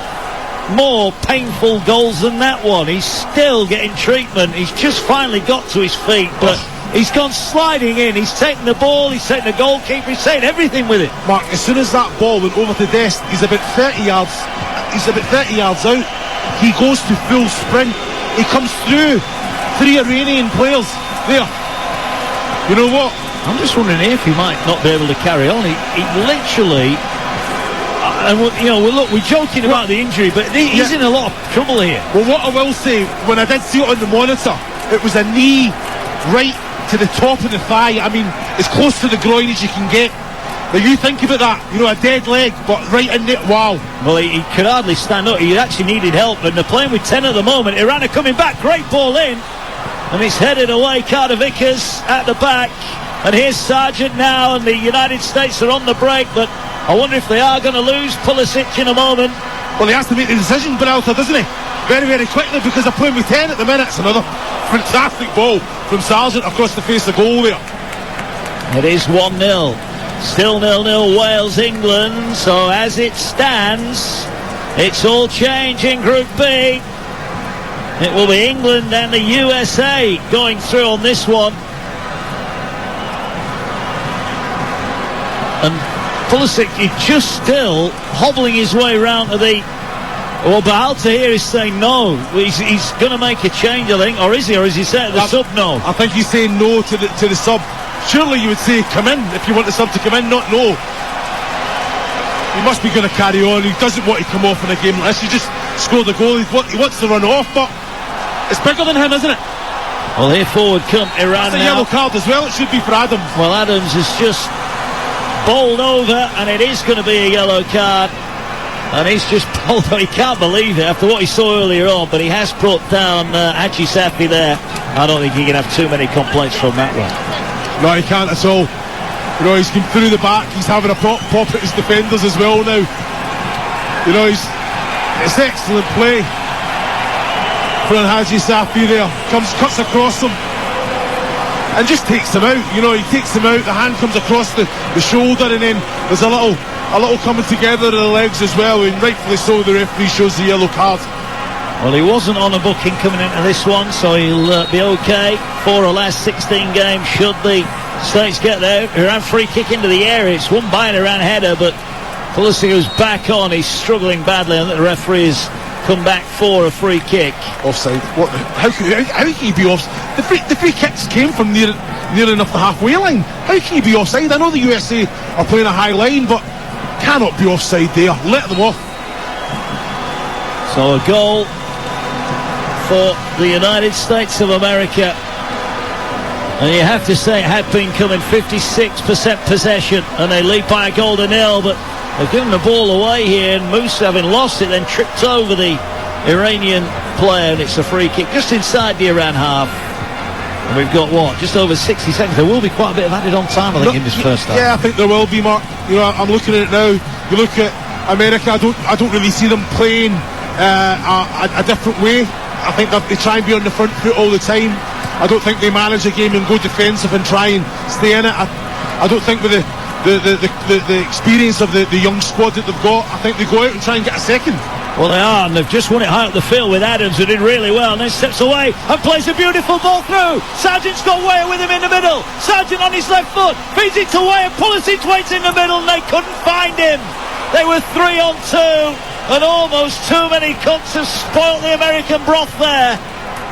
more painful goals than that one. He's still getting treatment. He's just finally got to his feet, but he's gone sliding in. He's taken the ball, he's taken the goalkeeper, he's taken everything with it. Mark, as soon as that ball went over to Dest, he's about 30 yards out. He goes to full sprint. He comes through 3 Iranian players there. You know what? I'm just wondering if he might not be able to carry on. He literally, And we're joking about the injury, but he's in a lot of trouble here. Well, what I will say, when I did see it on the monitor, it was a knee right to the top of the thigh. I mean, as close to the groin as you can get. Now you think about that, a dead leg, but right in it, wow. Well, he could hardly stand up. He actually needed help, and they're playing with 10 at the moment. Iran are coming back, great ball in, and it's headed away. Carter Vickers at the back, and here's Sargent now, and the United States are on the break, but I wonder if they are going to lose Pulisic in a moment. Well, he has to make the decision, Beralta, doesn't he? Very, very quickly, because they're playing with 10 at the minute. It's another fantastic ball from Sargent across the face of goal there. It is 1-0. Still 0-0 Wales-England. So as it stands, it's all change in Group B. It will be England and the USA going through on this one. And Pulisic is just still hobbling his way round to the... Well, Berhalter here is saying no. He's going to make a change, I think. Or is he? Or is he saying the sub no? I think he's saying no to the sub. Surely you would say come in if you want the sub to come in, not no. He must be going to carry on. He doesn't want to come off in a game like this. He just scored the goal. He wants to run off, but it's bigger than him, isn't it? Well, here forward come Iran. That's a yellow card as well. It should be for Adams. Well, Adams is just bowled over, and it is going to be a yellow card. And he's just bowled over. He can't believe it after what he saw earlier on, but he has brought down Haji Safi there. I don't think he can have too many complaints from that one. No, he can't at all. He's come through the back. He's having a pop at his defenders as well now. It's excellent play from Haji Safi there. Cuts across him and just takes him out. He takes him out. The hand comes across the shoulder, and then there's a little coming together of the legs as well, and rightfully so the referee shows the yellow card. Well, he wasn't on a booking coming into this one, so he'll be okay. 4 or less 16 games should the States get there. Iran free kick into the area. It's won by an Iran header, but Pulisic was back on. He's struggling badly, and the referee has come back for a free kick. Offside. How can he be offside? The free kicks came from near enough the halfway line. How can he be offside? I know the USA are playing a high line, but cannot be offside there. Let them off. So a goal for the United States of America, and you have to say it had been coming. 56% possession, and they lead by a goal to nil, but they've given the ball away here, and Moose, having lost it, then tripped over the Iranian player, and it's a free kick just inside the Iran half. And we've got just over 60 seconds. There will be quite a bit of added on time, I think, in this first half. Yeah, I think there will be, Mark. I'm looking at it now. You look at America, I don't really see them playing a different way. I think they try and be on the front foot all the time. I don't think they manage a game and go defensive and try and stay in it. I don't think with the experience of the young squad that they've got, I think they go out and try and get a second. Well, they are, and they've just won it high up the field with Adams, who did really well, and then steps away and plays a beautiful ball through. Sargent's got Weah with him in the middle. Sargent on his left foot, feeds it to Weah. Pulisic waits in the middle, and they couldn't find him. They were 3 on 2, and almost too many cunts have spoilt the American broth there.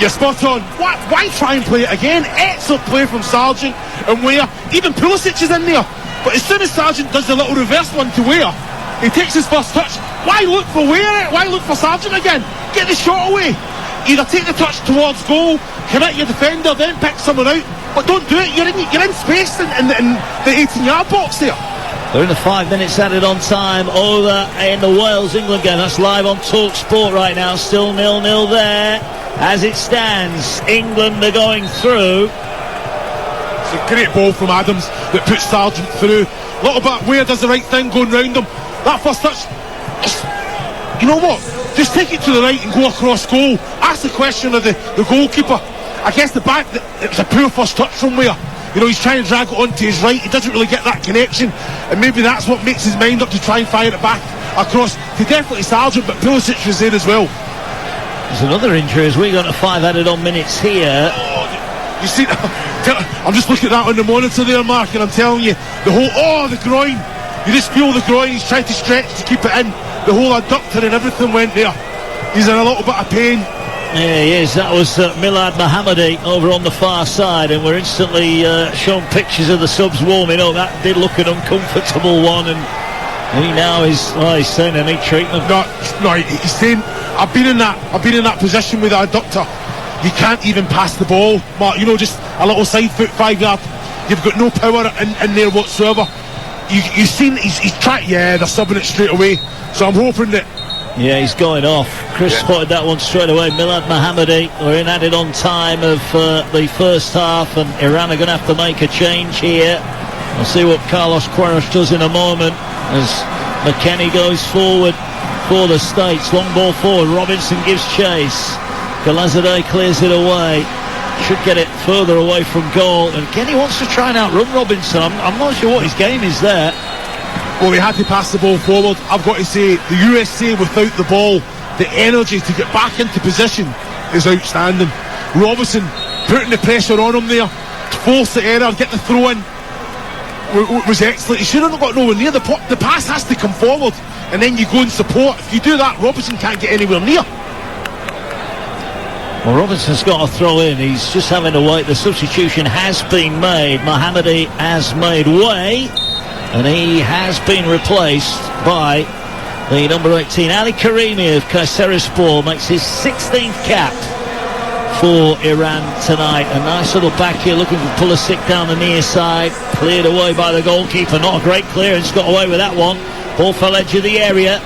You're spot on. Why try and play it again? Excellent play from Sargent and Weah. Even Pulisic is in there. But as soon as Sargent does the little reverse one to Weah, he takes his first touch. Why look for Weah? Why look for Sargent again? Get the shot away. Either take the touch towards goal, commit your defender, then pick someone out. But don't do it. You're in space in the 18-yard box there. They're in the 5 minutes added on time over in the Wales-England game. That's live on Talk Sport right now. Still 0-0 there. As it stands, England are going through. It's a great ball from Adams that puts Sargent through. A little bit Weah does the right thing going round him. That first touch, you know what? Just take it to the right and go across goal. Ask the question of the goalkeeper. I guess it was a poor first touch from Weah. He's trying to drag it onto his right. He doesn't really get that connection, and maybe that's what makes his mind up to try and fire it back across to definitely Sargent, but Pulisic was there as well. There's another injury as we got to 5 added on minutes here. You see, I'm just looking at that on the monitor there, Mark, and I'm telling you, the groin. You just feel the groin. He's trying to stretch to keep it in. The whole adductor and everything went there. He's in a little bit of pain. Yeah, he is. That was Milad Mohammadi over on the far side, and we're instantly shown pictures of the subs warming up. That did look an uncomfortable one, and He now is, he's saying they need treatment. No, he's saying, I've been in that position with our adductor. You can't even pass the ball, Mark. You know, just a little side foot, 5 yard. You've got no power in there whatsoever. You've seen he's tried. Yeah, they're subbing it straight away. So I'm hoping that. Yeah, he's going off. Chris spotted that one straight away. Milad Mohammadi, we're in added on time of the first half, and Iran are going to have to make a change here. We'll see what Carlos Queiroz does in a moment as McKennie goes forward for the States. Long ball forward, Robinson gives chase. Galazadeh clears it away. Should get it further away from goal, and Kenny wants to try and outrun Robinson. I'm not sure what his game is there. Well, he had to pass the ball forward. I've got to say, the USA without the ball, the energy to get back into position is outstanding. Robinson putting the pressure on him there to force the error, get the throw in was excellent. He should have not got nowhere near. The pass has to come forward and then you go and support. If you do that, Robinson can't get anywhere near. Well, Robinson's got to throw in. He's just having to wait. The substitution has been made. Mohammadi has made way, and he has been replaced by the number 18. Ali Karimi of Kayserispor makes his 16th cap for Iran tonight. A nice little back here, looking for Pulisic down the near side. Cleared away by the goalkeeper. Not a great clearance. Got away with that one. Ball fell edge of the area.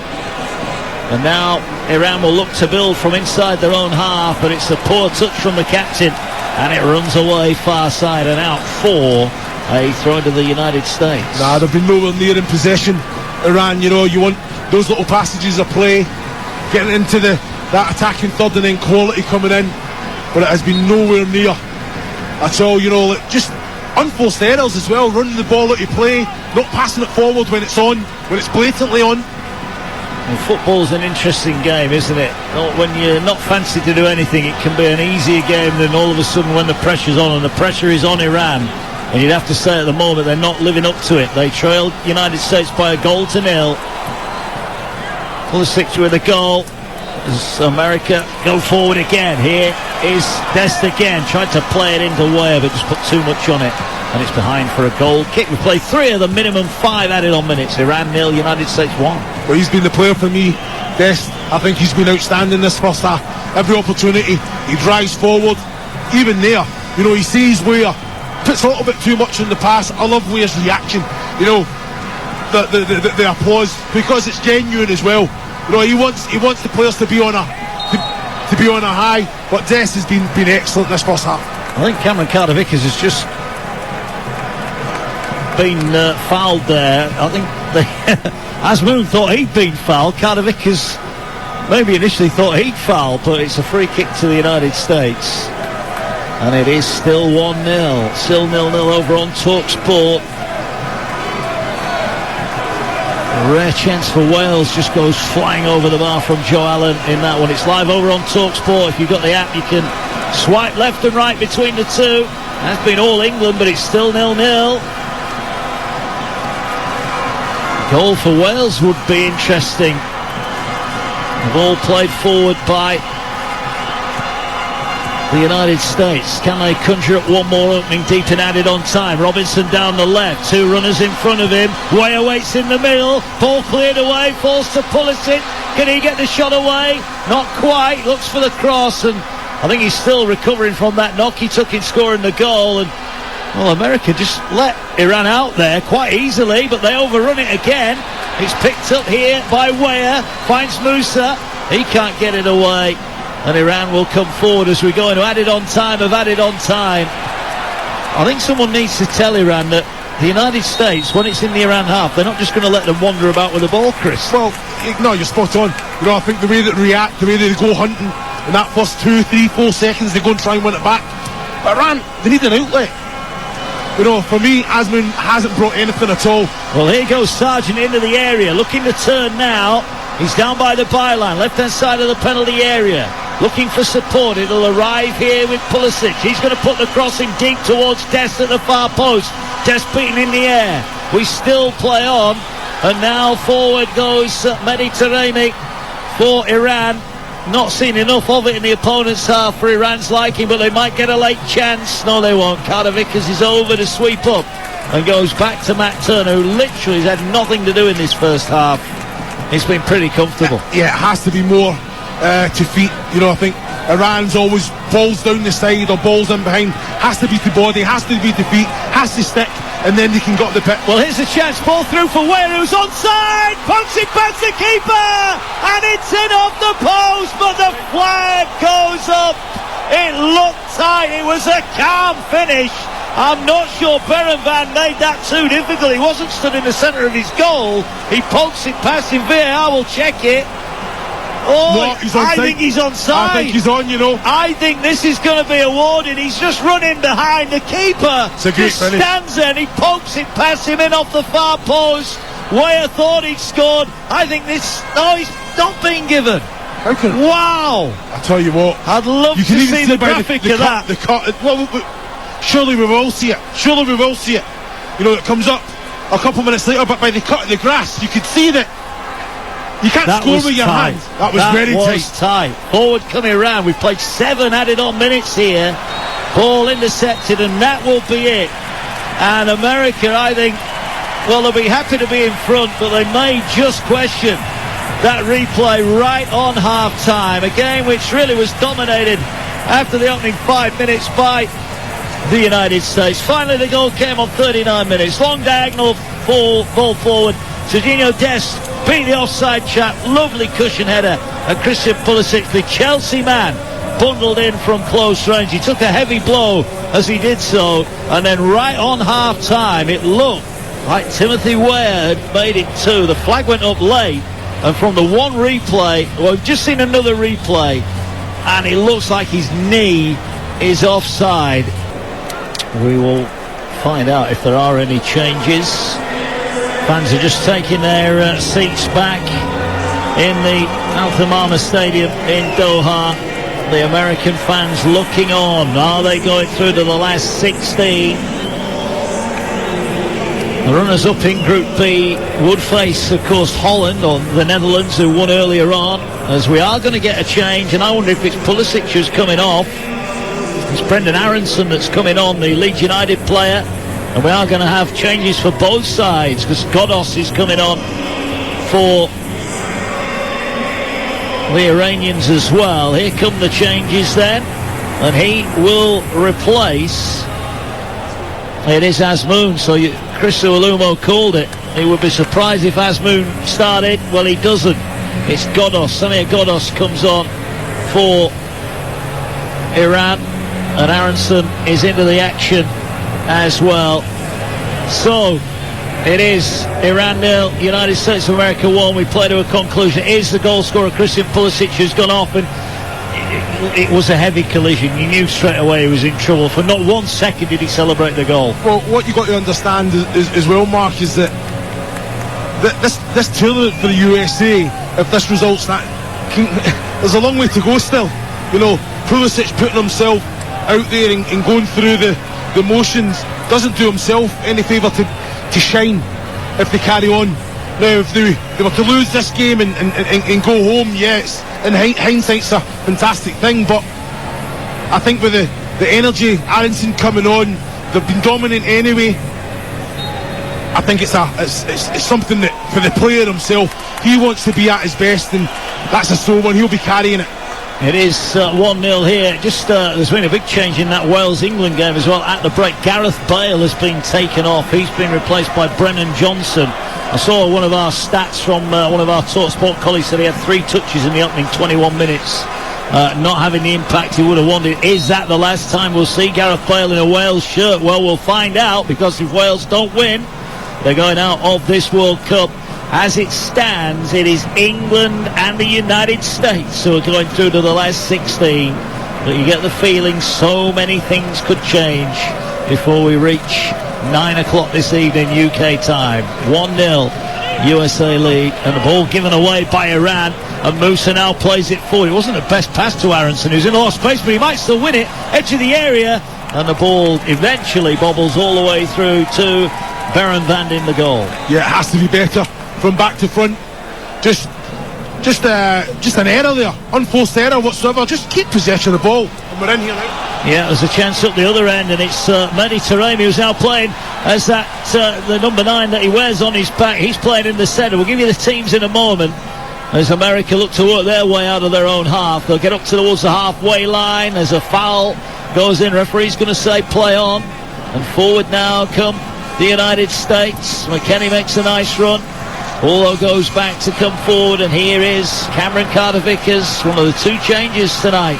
And now Iran will look to build from inside their own half, but it's a poor touch from the captain, and it runs away far side and out for a throw to the United States. Nah, they've been nowhere near in possession. Iran, you know, you want those little passages of play, getting into that attacking third and then quality coming in, but it has been nowhere near at all. You know, just unforced errors as well, running the ball out of play, not passing it forward when it's on, when it's blatantly on. Well, football's an interesting game, isn't it? When you're not fancy to do anything, it can be an easier game than all of a sudden when the pressure's on, and the pressure is on Iran. And you'd have to say at the moment they're not living up to it. They trailed United States by 1-0. Pulisic with a goal as America go forward again. Here is Dest again, tried to play it into Weah, but just put too much on it, and it's behind for a goal kick. We play 3 of the minimum 5 added on minutes. Iran 0, United States 1. Well, he's been the player for me, Dest. I think he's been outstanding this first half. Every opportunity, he drives forward. Even there, you know, he sees Weah, puts a little bit too much in the pass. I love Weah's reaction. You know, the applause, because it's genuine as well. You know, he wants the players to be on a high. But Dest has been excellent this first half. I think Cameron Carter-Vickers has just been fouled there. I think Azmoun thought he'd been fouled. Carter-Vickers maybe initially thought he'd fouled, but it's a free kick to the United States, and it is still 1-0. Still 0-0 over on TalkSport. A rare chance for Wales, just goes flying over the bar from Joe Allen in that one. It's live over on TalkSport. If you've got the app, you can swipe left and right between the two. That's been all England, but it's still 0-0. Goal for Wales would be interesting. The ball played forward by the United States. Can they conjure up one more opening deep and added on time? Robinson down the left, 2 runners in front of him. Weah waits in the middle. Ball cleared away, falls to Pulisic. Can he get the shot away? Not quite. Looks for the cross, and I think he's still recovering from that knock he took in scoring the goal. And well, America just let Iran out there quite easily, but they overrun it again. It's picked up here by Weah, finds Musa. He can't get it away, and Iran will come forward as we go into added on time. I think someone needs to tell Iran that the United States, when it's in the Iran half, they're not just going to let them wander about with the ball, Chris. Well, no, you're spot on. You know, I think the way that react, the way they go hunting in that first 2, 3, 4 seconds, they go and try and win it back. But Iran, they need an outlet. You know, for me, Azmoun hasn't brought anything at all. Well, here goes Sargent into the area, looking to turn now. He's down by the byline, left-hand side of the penalty area, looking for support. It'll arrive here with Pulisic. He's going to put the crossing deep towards Dest at the far post. Dest beaten in the air. We still play on, and now forward goes Mediterranean for Iran. Not seen enough of it in the opponent's half for Iran's liking, but they might get a late chance. No, they won't. Carter-Vickers is over to sweep up and goes back to Matt Turner, who literally has had nothing to do in this first half. It's been pretty comfortable. Yeah, it has to be more to feet. You know, I think Iran's always balls down the side or balls in behind. Has to be to body, has to be to feet, has to stick, and then they can get the pit. Well, here's a chance, ball through for Weir, who's onside, punts it past the keeper, and it's in off the post, but the flag goes up. It looked tight, it was a calm finish. I'm not sure Beran Van made that too difficult. He wasn't stood in the centre of his goal. He pokes it past him. VAR will check it. Oh, no, he's onside. I think he's onside. I think he's on, you know. I think this is going to be awarded. He's just running behind the keeper. It's a great finish. Stands there and he pokes it past him in off the far post. Weir thought he'd scored. I think this... No, he's not being given. How can... Wow. I tell you what. I'd love to see the graphic of that. The cut. Well, surely we will see it. Surely we will see it. You know, it comes up a couple minutes later, but by the cut of the grass, you could see that you can't score with your hand. That was very tight. Forward coming around. We've played 7 added on minutes here. Ball intercepted, and that will be it. And America, I think, well, they'll be happy to be in front, but they may just question that replay right on half-time. A game which really was dominated after the opening 5 minutes by the United States. Finally, the goal came on 39 minutes. Long diagonal ball forward. Serginho Dest beat the offside chap. Lovely cushion header. And Christian Pulisic, the Chelsea man, bundled in from close range. He took a heavy blow as he did so. And then right on half-time, it looked like Timothy Weir had made it too. The flag went up late. And from the one replay, well, we've just seen another replay, and it looks like his knee is offside. We will find out if there are any changes. Fans are just taking their seats back in the Al Thamama Stadium in Doha. The American fans looking on. Are they going through to the last 16? The runners-up in Group B would face, of course, Holland or the Netherlands, who won earlier on, as we are going to get a change, and I wonder if it's Pulisic who's coming off. It's Brendan Aronson that's coming on, the Leeds United player, and we are going to have changes for both sides, because Godos is coming on for the Iranians as well. Here come the changes then, and he will replace... It is Azmoun, so Chris Uolumo called it. He would be surprised if Azmoun started. Well, he doesn't. It's Godos. Samir Godos comes on for Iran, and Aronson is into the action as well. So it is Iran 0, United States of America 1. We play to a conclusion. It is the goal scorer Christian Pulisic who's gone off, and it was a heavy collision. You knew straight away he was in trouble. For not 1 second did he celebrate the goal. Well, what you got to understand as well, Mark, is that this tournament for the USA, if this results that, there's a long way to go still. You know, Pulisic putting himself out there and going through the motions doesn't do himself any favour to shine if they carry on. Now, if they were to lose this game and go home, yes, in hindsight's a fantastic thing, but I think with the energy, Aronson coming on, they've been dominant anyway. I think it's something that, for the player himself, he wants to be at his best, and that's a sore one. He'll be carrying it. It is 1-0 here. Just there's been a big change in that Wales-England game as well. At the break, Gareth Bale has been taken off. He's been replaced by Brennan Johnson. I saw one of our stats from one of our TalkSport colleagues that he had 3 touches in the opening 21 minutes. Not having the impact he would have wanted. Is that the last time we'll see Gareth Bale in a Wales shirt? Well, we'll find out, because if Wales don't win, they're going out of this World Cup. As it stands, it is England and the United States who are going through to the last 16. But you get the feeling so many things could change before we reach 9 o'clock this evening UK time. 1-0 USA lead, and the ball given away by Iran, and Musa now plays it forward. It wasn't the best pass to Aronson, who's in a lot of space, but he might still win it. Edge of the area, and the ball eventually bobbles all the way through to Beran Van in the goal. Yeah, it has to be better from back to front. Just just an error there, unforced error whatsoever. Just keep possession of the ball, and we're in here now. Yeah, there's a chance up the other end, and it's Mehdi Taremi who's now playing as that the number 9 that he wears on his back. He's playing in the centre. We'll give you the teams in a moment as America look to work their way out of their own half. They'll get up towards the halfway line. There's a foul, goes in. Referee's going to say play on, and forward now come the United States. McKennie makes a nice run. Paulo goes back to come forward, and here is Cameron Carter-Vickers, one of the 2 changes tonight.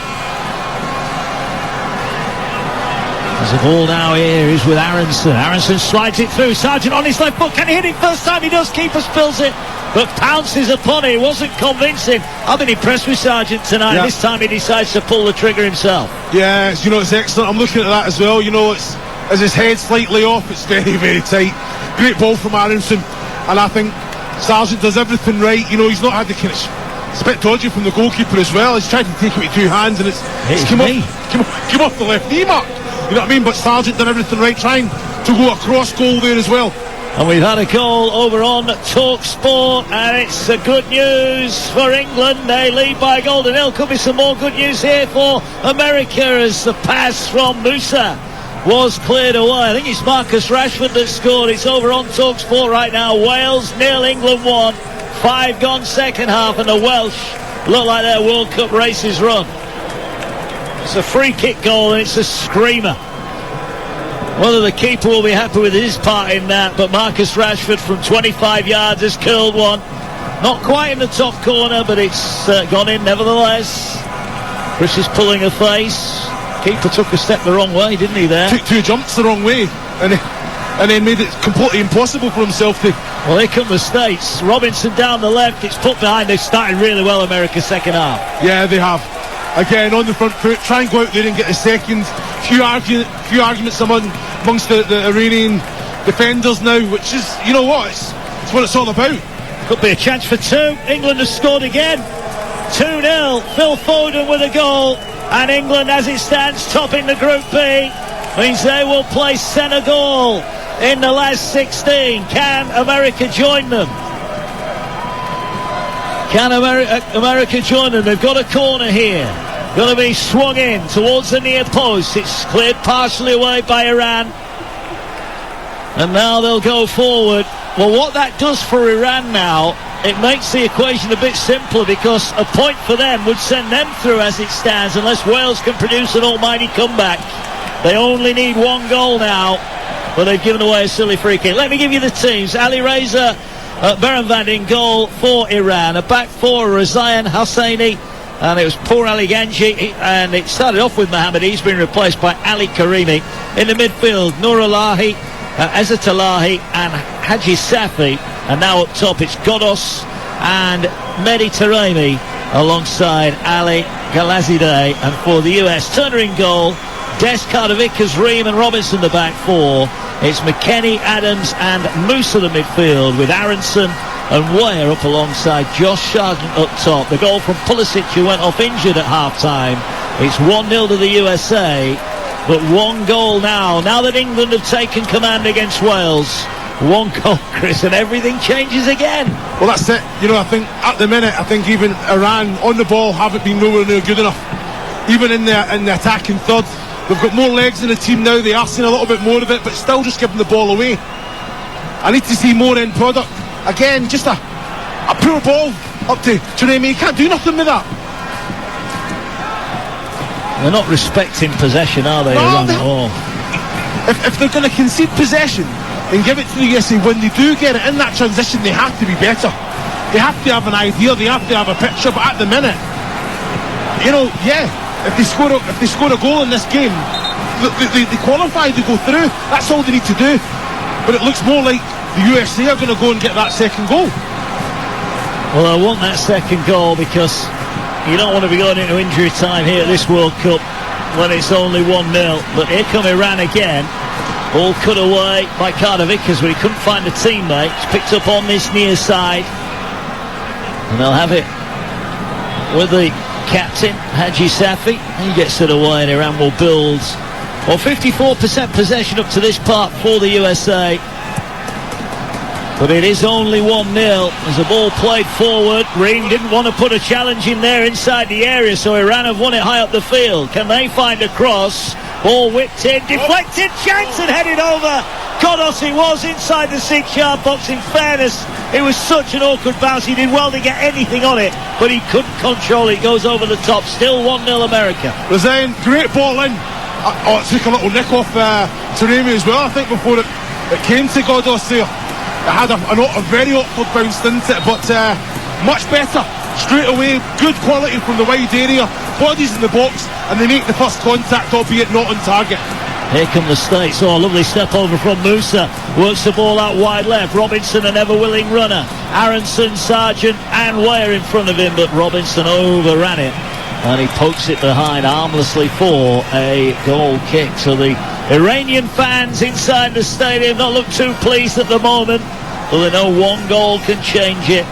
There's a ball now here, he's with Aronson. Aronson slides it through. Sargent on his left foot. Can he hit it first time? He does. Keeper spills it, but pounces upon it. It wasn't convincing. I've been impressed with Sargent tonight. Yeah. This time he decides to pull the trigger himself. Yeah, it's excellent. I'm looking at that as well. It's as his head slightly off, it's very, very tight. Great ball from Aronson, and I think Sargent does everything right. He's not had the kind of... It's a bit dodgy from the goalkeeper as well. He's tried to take it with 2 hands, and it's come off the left knee mark. You know what I mean? But Sargent done everything right, trying to go across goal there as well. And we've had a goal over on TalkSport, and it's good news for England. They lead by a goal to 0. Could be some more good news here for America as the pass from Musa was cleared away. I think it's Marcus Rashford that scored. It's over on TalkSport right now. Wales 0, England 1. 5 gone second half, and the Welsh look like their World Cup race is run. It's a free kick goal, and it's a screamer. Whether the keeper will be happy with his part in that, but Marcus Rashford from 25 yards has curled one. Not quite in the top corner, but it's gone in nevertheless. Chris is pulling a face. Keeper took a step the wrong way, didn't he there? Took 2 jumps the wrong way, and then made it completely impossible for himself to... Well, here come the States. Robinson down the left, it's put behind. They've started really well, America's second half. Yeah, they have. Again, on the front foot, try and go out there and get a second. Few arguments amongst the Iranian defenders now, which is, you know what, it's what it's all about. Could be a chance for 2. England has scored again. 2-0. Phil Foden with a goal. And England, as it stands, topping the Group B, means they will play Senegal in the last 16. Can America join them? Can America join them? They've got a corner here. Going to be swung in towards the near post. It's cleared partially away by Iran. And now they'll go forward. Well, what that does for Iran now, it makes the equation a bit simpler, because a point for them would send them through as it stands, unless Wales can produce an almighty comeback. They only need 1 goal now, but they've given away a silly free kick. Let me give you the teams. Ali Reza Berenvand in goal for Iran. A back 4, Razayan Hosseini, and it was Pour Ali Ganji, and it started off with Mohamed. He's been replaced by Ali Karimi. In the midfield, Nourallahi, Ezzatullahi and Haji Safi, and now up top it's Godos and Mehdi Taremi alongside Ali Galazideh. And for the US, Turner in goal, Des, Carter-Vickers, Ream and Robinson the back 4. It's McKennie, Adams and Musa the midfield, with Aronson and Weir up alongside Josh Sargent up top. The goal from Pulisic, who went off injured at half-time. It's 1-0 to the USA, but 1 goal now that England have taken command against Wales. 1 goal, Chris, and everything changes again. Well, that's it. I think at the minute, even Iran on the ball haven't been nowhere near good enough. Even in the attacking third, they've got more legs in the team now. They are seeing a little bit more of it, but still just giving the ball away. I need to see more end product. Again, just a poor ball up to Taremi. He can't do nothing with that. They're not respecting possession, are they? No, at all. If they're going to concede possession and give it to the USA, when they do get it in that transition, they have to be better. They have to have an idea. They have to have a picture. But at the minute, if they score a goal in this game, they qualify to go through. That's all they need to do. But it looks more like the USA are going to go and get that second goal. Well, I want that second goal, because you don't want to be going into injury time here at this World Cup when it's only 1-0. But here come Iran again. Ball cut away by Carter-Vickers, but he couldn't find a teammate. It's picked up on this near side, and they'll have it with the captain, Haji Safi. He gets it away, and Iran will build. Well, 54% possession up to this part for the USA. But it is only 1-0. There's a ball played forward. Ream didn't want to put a challenge in there inside the area, so Iran have won it high up the field. Can they find a cross? Ball whipped in, deflected, chance and headed over. Godos, he was inside the 6-yard box. In fairness, it was such an awkward bounce. He did well to get anything on it, but he couldn't control it. It goes over the top. Still 1-0 America. Resign, great ball in. It took a little nick off Taremi as well, I think, before it came to Godos there. It had a very awkward bounce, didn't it? But much better. Straight away, good quality from the wide area. Bodies in the box, and they make the first contact, albeit not on target. Here come the States. Oh, a lovely step over from Musa. Works the ball out wide left. Robinson, an ever-willing runner. Aronson, Sargent and Weir in front of him, but Robinson overran it. And he pokes it behind harmlessly for a goal kick. So the Iranian fans inside the stadium not look too pleased at the moment, but they know one goal can change it.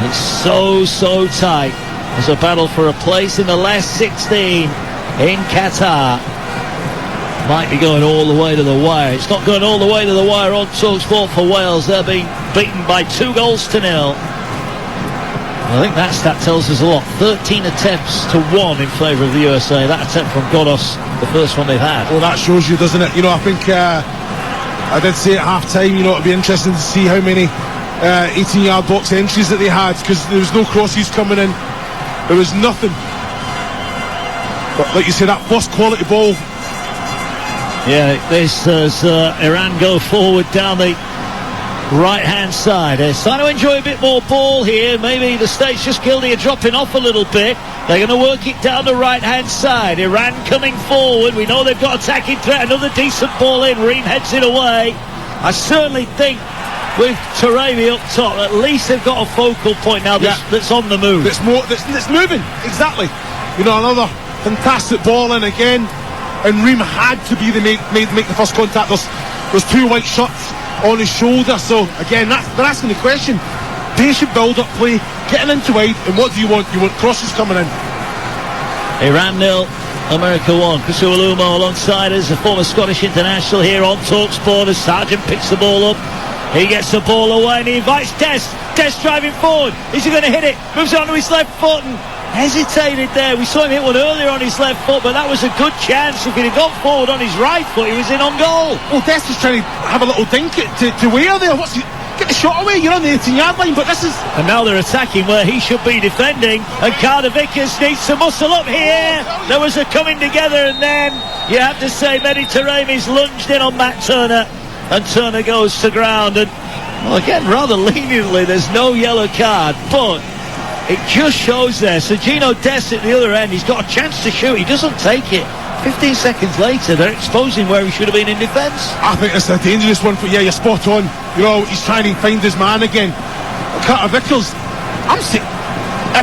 It's so tight. There's a battle for a place in the last 16 in Qatar. Might be going all the way to the wire. It's not going all the way to the wire on TalkSport for Wales. They're being beaten by 2-0. I think that stat tells us a lot. 13 attempts to 1 in favour of the USA. That attempt from Godos, the first one they've had. Well, that shows you, doesn't it? You know, I think I did say at half-time, you know, it'd be interesting to see how many 18-yard box entries that they had, because there was no crosses coming in. There was nothing. But like you say, that first quality ball. Yeah, this as Iran go forward down the right-hand side. They're starting to enjoy a bit more ball here. Maybe the States just guilty of dropping off a little bit. They're going to work it down the right-hand side. Iran coming forward. We know they've got attacking threat. Another decent ball in. Ream heads it away. I certainly think with Taremi up top, at least they've got a focal point now that's on the move. That's moving, exactly. You know, another fantastic ball in again. And Ream had to be the make the first contact. There's two white shirts on his shoulder, so again they're asking the question. Patient build-up play, getting into wide, and what do you want? You want crosses coming in. Iran 0, America 1. Kusu Alumo alongside us, a former Scottish international here on TalkSport as Sargent picks the ball up. He gets the ball away and he invites Dest driving forward. Is he going to hit it? Moves on to his left foot and hesitated there. We saw him hit one earlier on his left foot, but that was a good chance. If he'd have gone forward on his right foot, he was in on goal. Well, Dest is trying to have a little dink to Weir there. Get the shot away, you're on the 18-yard line, but this is... And now they're attacking where he should be defending, and Carter Vickers needs to muscle up here. There was a coming together, and then you have to say Mehdi Taremi's lunged in on Matt Turner, and Turner goes to ground, and well, again, rather leniently, there's no yellow card, but it just shows there. So Gino Dest at the other end, he's got a chance to shoot, he doesn't take it. 15 seconds later, they're exposing where he should have been in defence. I think it's a dangerous one for you're spot on. You know, he's trying to find his man again. Carter Vickers, I'm sick.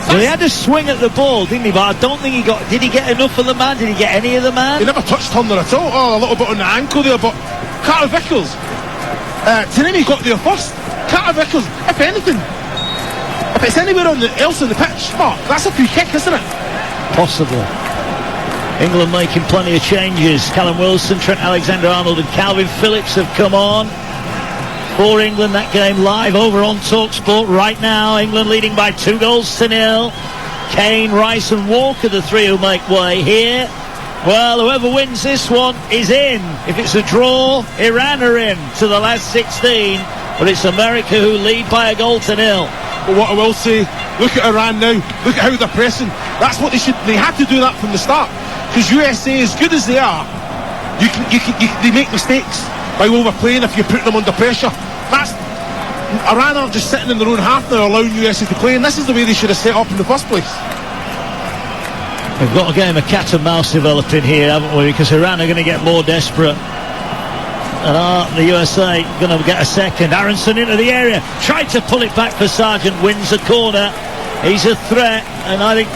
Well, he had a swing at the ball, didn't he? But I don't think he got... Did he get enough of the man? Did he get any of the man? He never touched Turner at all. Oh, a little bit on the ankle there, but Carter Vickers, Taremi got there first. Carter Vickers, if anything, if it's anywhere else on the pitch, that's a free kick, isn't it? Possibly. England making plenty of changes. Callum Wilson, Trent Alexander-Arnold and Calvin Phillips have come on for England. That game live over on TalkSport right now. England leading by 2-0. Kane, Rice and Walker, the three who make way here. Well, whoever wins this one is in. If it's a draw, Iran are in to the last 16. But it's America who lead by 1-0. But what I will say, look at Iran now. Look at how they're pressing. That's what they had to do that from the start. Because USA, as good as they are, they make mistakes by overplaying if you put them under pressure. Iran are just sitting in their own half now, allowing USA to play, and this is the way they should have set up in the first place. We've got a game of cat and mouse developing here, haven't we? Because Iran are going to get more desperate. And the USA going to get a second. Aronson into the area, tried to pull it back for Sargent, wins the corner. He's a threat, and I think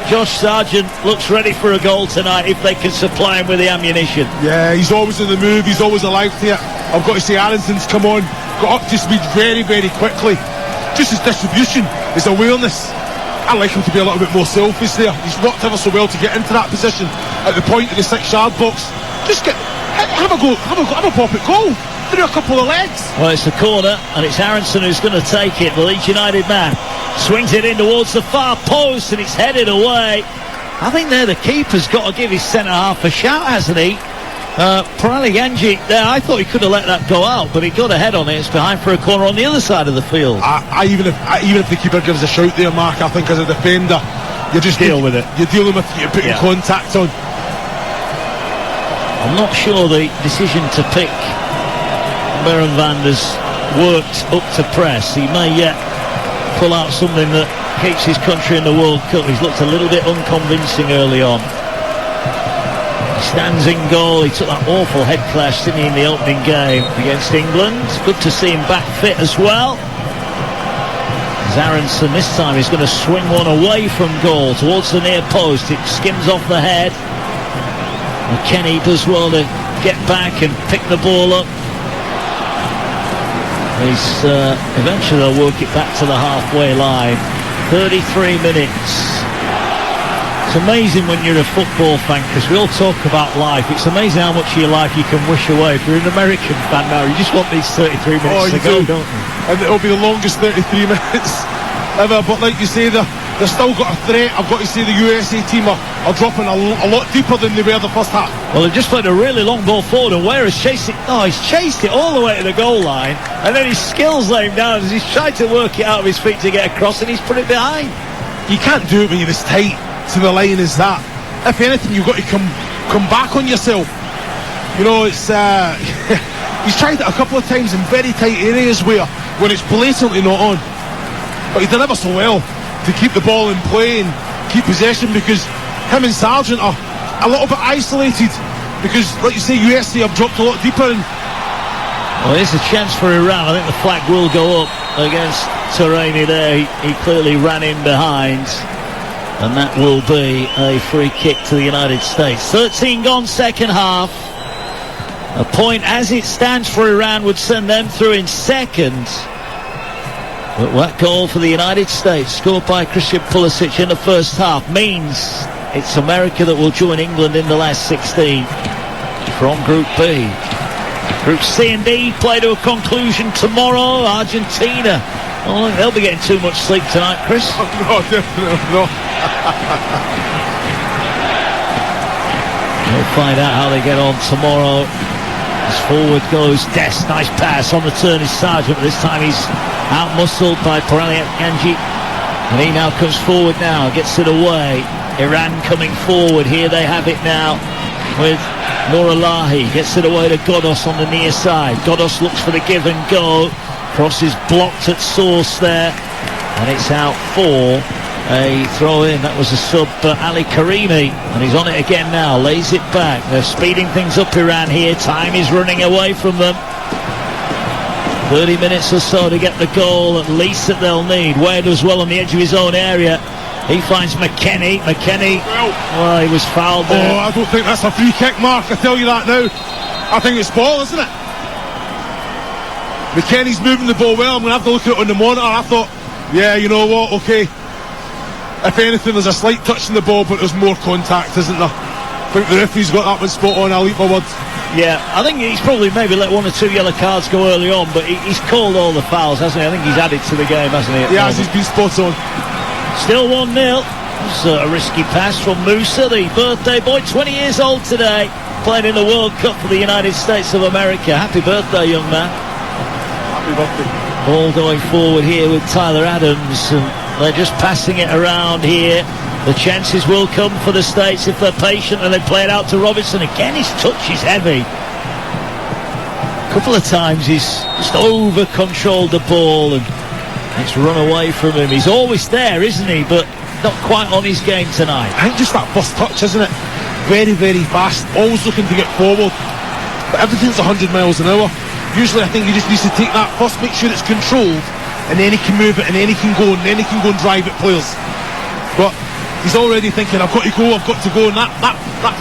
Josh Sargent looks ready for a goal tonight if they can supply him with the ammunition. Yeah, he's always in the move, he's always alive to it. I've got to say, Aronson's come on, got up to speed very, very quickly. Just his distribution, his awareness. I like him to be a little bit more selfish there. He's worked ever so well to get into that position at the point of the 6-yard box. Just have a go, have a pop at goal. through a couple of legs. Well, it's the corner, and it's Aronson who's going to take it. The Leeds United man swings it in towards the far post, and it's headed away. I think there the keeper's got to give his centre-half a shout, hasn't he? Praliganji there, I thought he could have let that go out, but he got a head on it. It's behind for a corner on the other side of the field. Even if the keeper gives a shout there, Mark, I think as a defender, you just deal with it. You're dealing with it, you're putting contact on. I'm not sure the decision to pick Baron Vander's worked up to press. He may yet pull out something that keeps his country in the World Cup. He's looked a little bit unconvincing early on. He stands in goal. He took that awful head clash, didn't he, in the opening game against England. It's good to see him back fit as well. As Aronson this time is going to swing one away from goal towards the near post. It skims off the head. McKennie does well to get back and pick the ball up. Eventually they'll work it back to the halfway line. 33 minutes. It's amazing when you're a football fan, because we all talk about life. It's amazing how much of your life you can wish away. If you're an American fan now, you just want these 33 minutes to go, don't you? And it'll be the longest 33 minutes ever. But like you say, they've still got a threat. I've got to say the USA team are dropping a lot deeper than they were the first half. Well, they've just played a really long ball forward, and Ware has chased it. Oh, he's chased it all the way to the goal line, and then his skills let him down as he's tried to work it out of his feet to get across, and he's put it behind. You can't do it when you're as tight to the line as that. If anything, you've got to come back on yourself. You know, it's he's tried it a couple of times in very tight areas when it's blatantly not on, but he did ever so well to keep the ball in play and keep possession, because him and Sargent are a little bit isolated, because like you say, USA have dropped a lot deeper. And well, here's a chance for Iran. I think the flag will go up against Taremi there. He clearly ran in behind, and that will be a free kick to the United States. 13 gone, second half. A point as it stands for Iran would send them through in second. But that goal for the United States, scored by Christian Pulisic in the first half, means it's America that will join England in the last 16 from Group B. Group C and D play to a conclusion tomorrow. Argentina, oh, they'll be getting too much sleep tonight, Chris. Oh, no, definitely not. We'll find out how they get on tomorrow. As forward goes Dest, nice pass on the turn is Sargent, but this time he's out-muscled by Praliganji, and he now comes forward now, gets it away. Iran coming forward, here they have it now with Nouralahi, gets it away to Godos on the near side. Godos looks for the give and go, cross is blocked at source there, and it's out for a throw in. That was a sub, Ali Karimi, and he's on it again now, lays it back. They're speeding things up, Iran here, time is running away from them. 30 minutes or so to get the goal at least that they'll need. Ware does well on the edge of his own area. He finds McKennie, well, he was fouled there. Oh, I don't think that's a free kick, Mark, I tell you that now. I think it's ball, isn't it? McKennie's moving the ball well. I'm going to have to look at it on the monitor. I thought, yeah, you know what, okay, if anything, there's a slight touch in the ball, but there's more contact, isn't there? I think the referee's got that one spot on. I'll eat my words. Yeah, I think he's probably maybe let one or two yellow cards go early on, but he's called all the fouls, hasn't he? I think he's added to the game, hasn't he? Yeah, he's been spot on. Still 1-0. It's a risky pass from Musa, the birthday boy, 20 years old today, playing in the World Cup for the United States of America. Happy birthday, young man. Happy birthday. Ball going forward here with Tyler Adams, and they're just passing it around here. The chances will come for the States if they're patient, and they play it out to Robinson. Again, his touch is heavy. A couple of times he's just over-controlled the ball, and it's run away from him. He's always there, isn't he? But not quite on his game tonight. I think just that first touch, isn't it? Very, very fast. Always looking to get forward. But everything's 100 miles an hour. Usually I think he just needs to take that first, make sure it's controlled, and then he can move it, and then he can go, and then he can go and drive at players. But he's already thinking, I've got to go, and that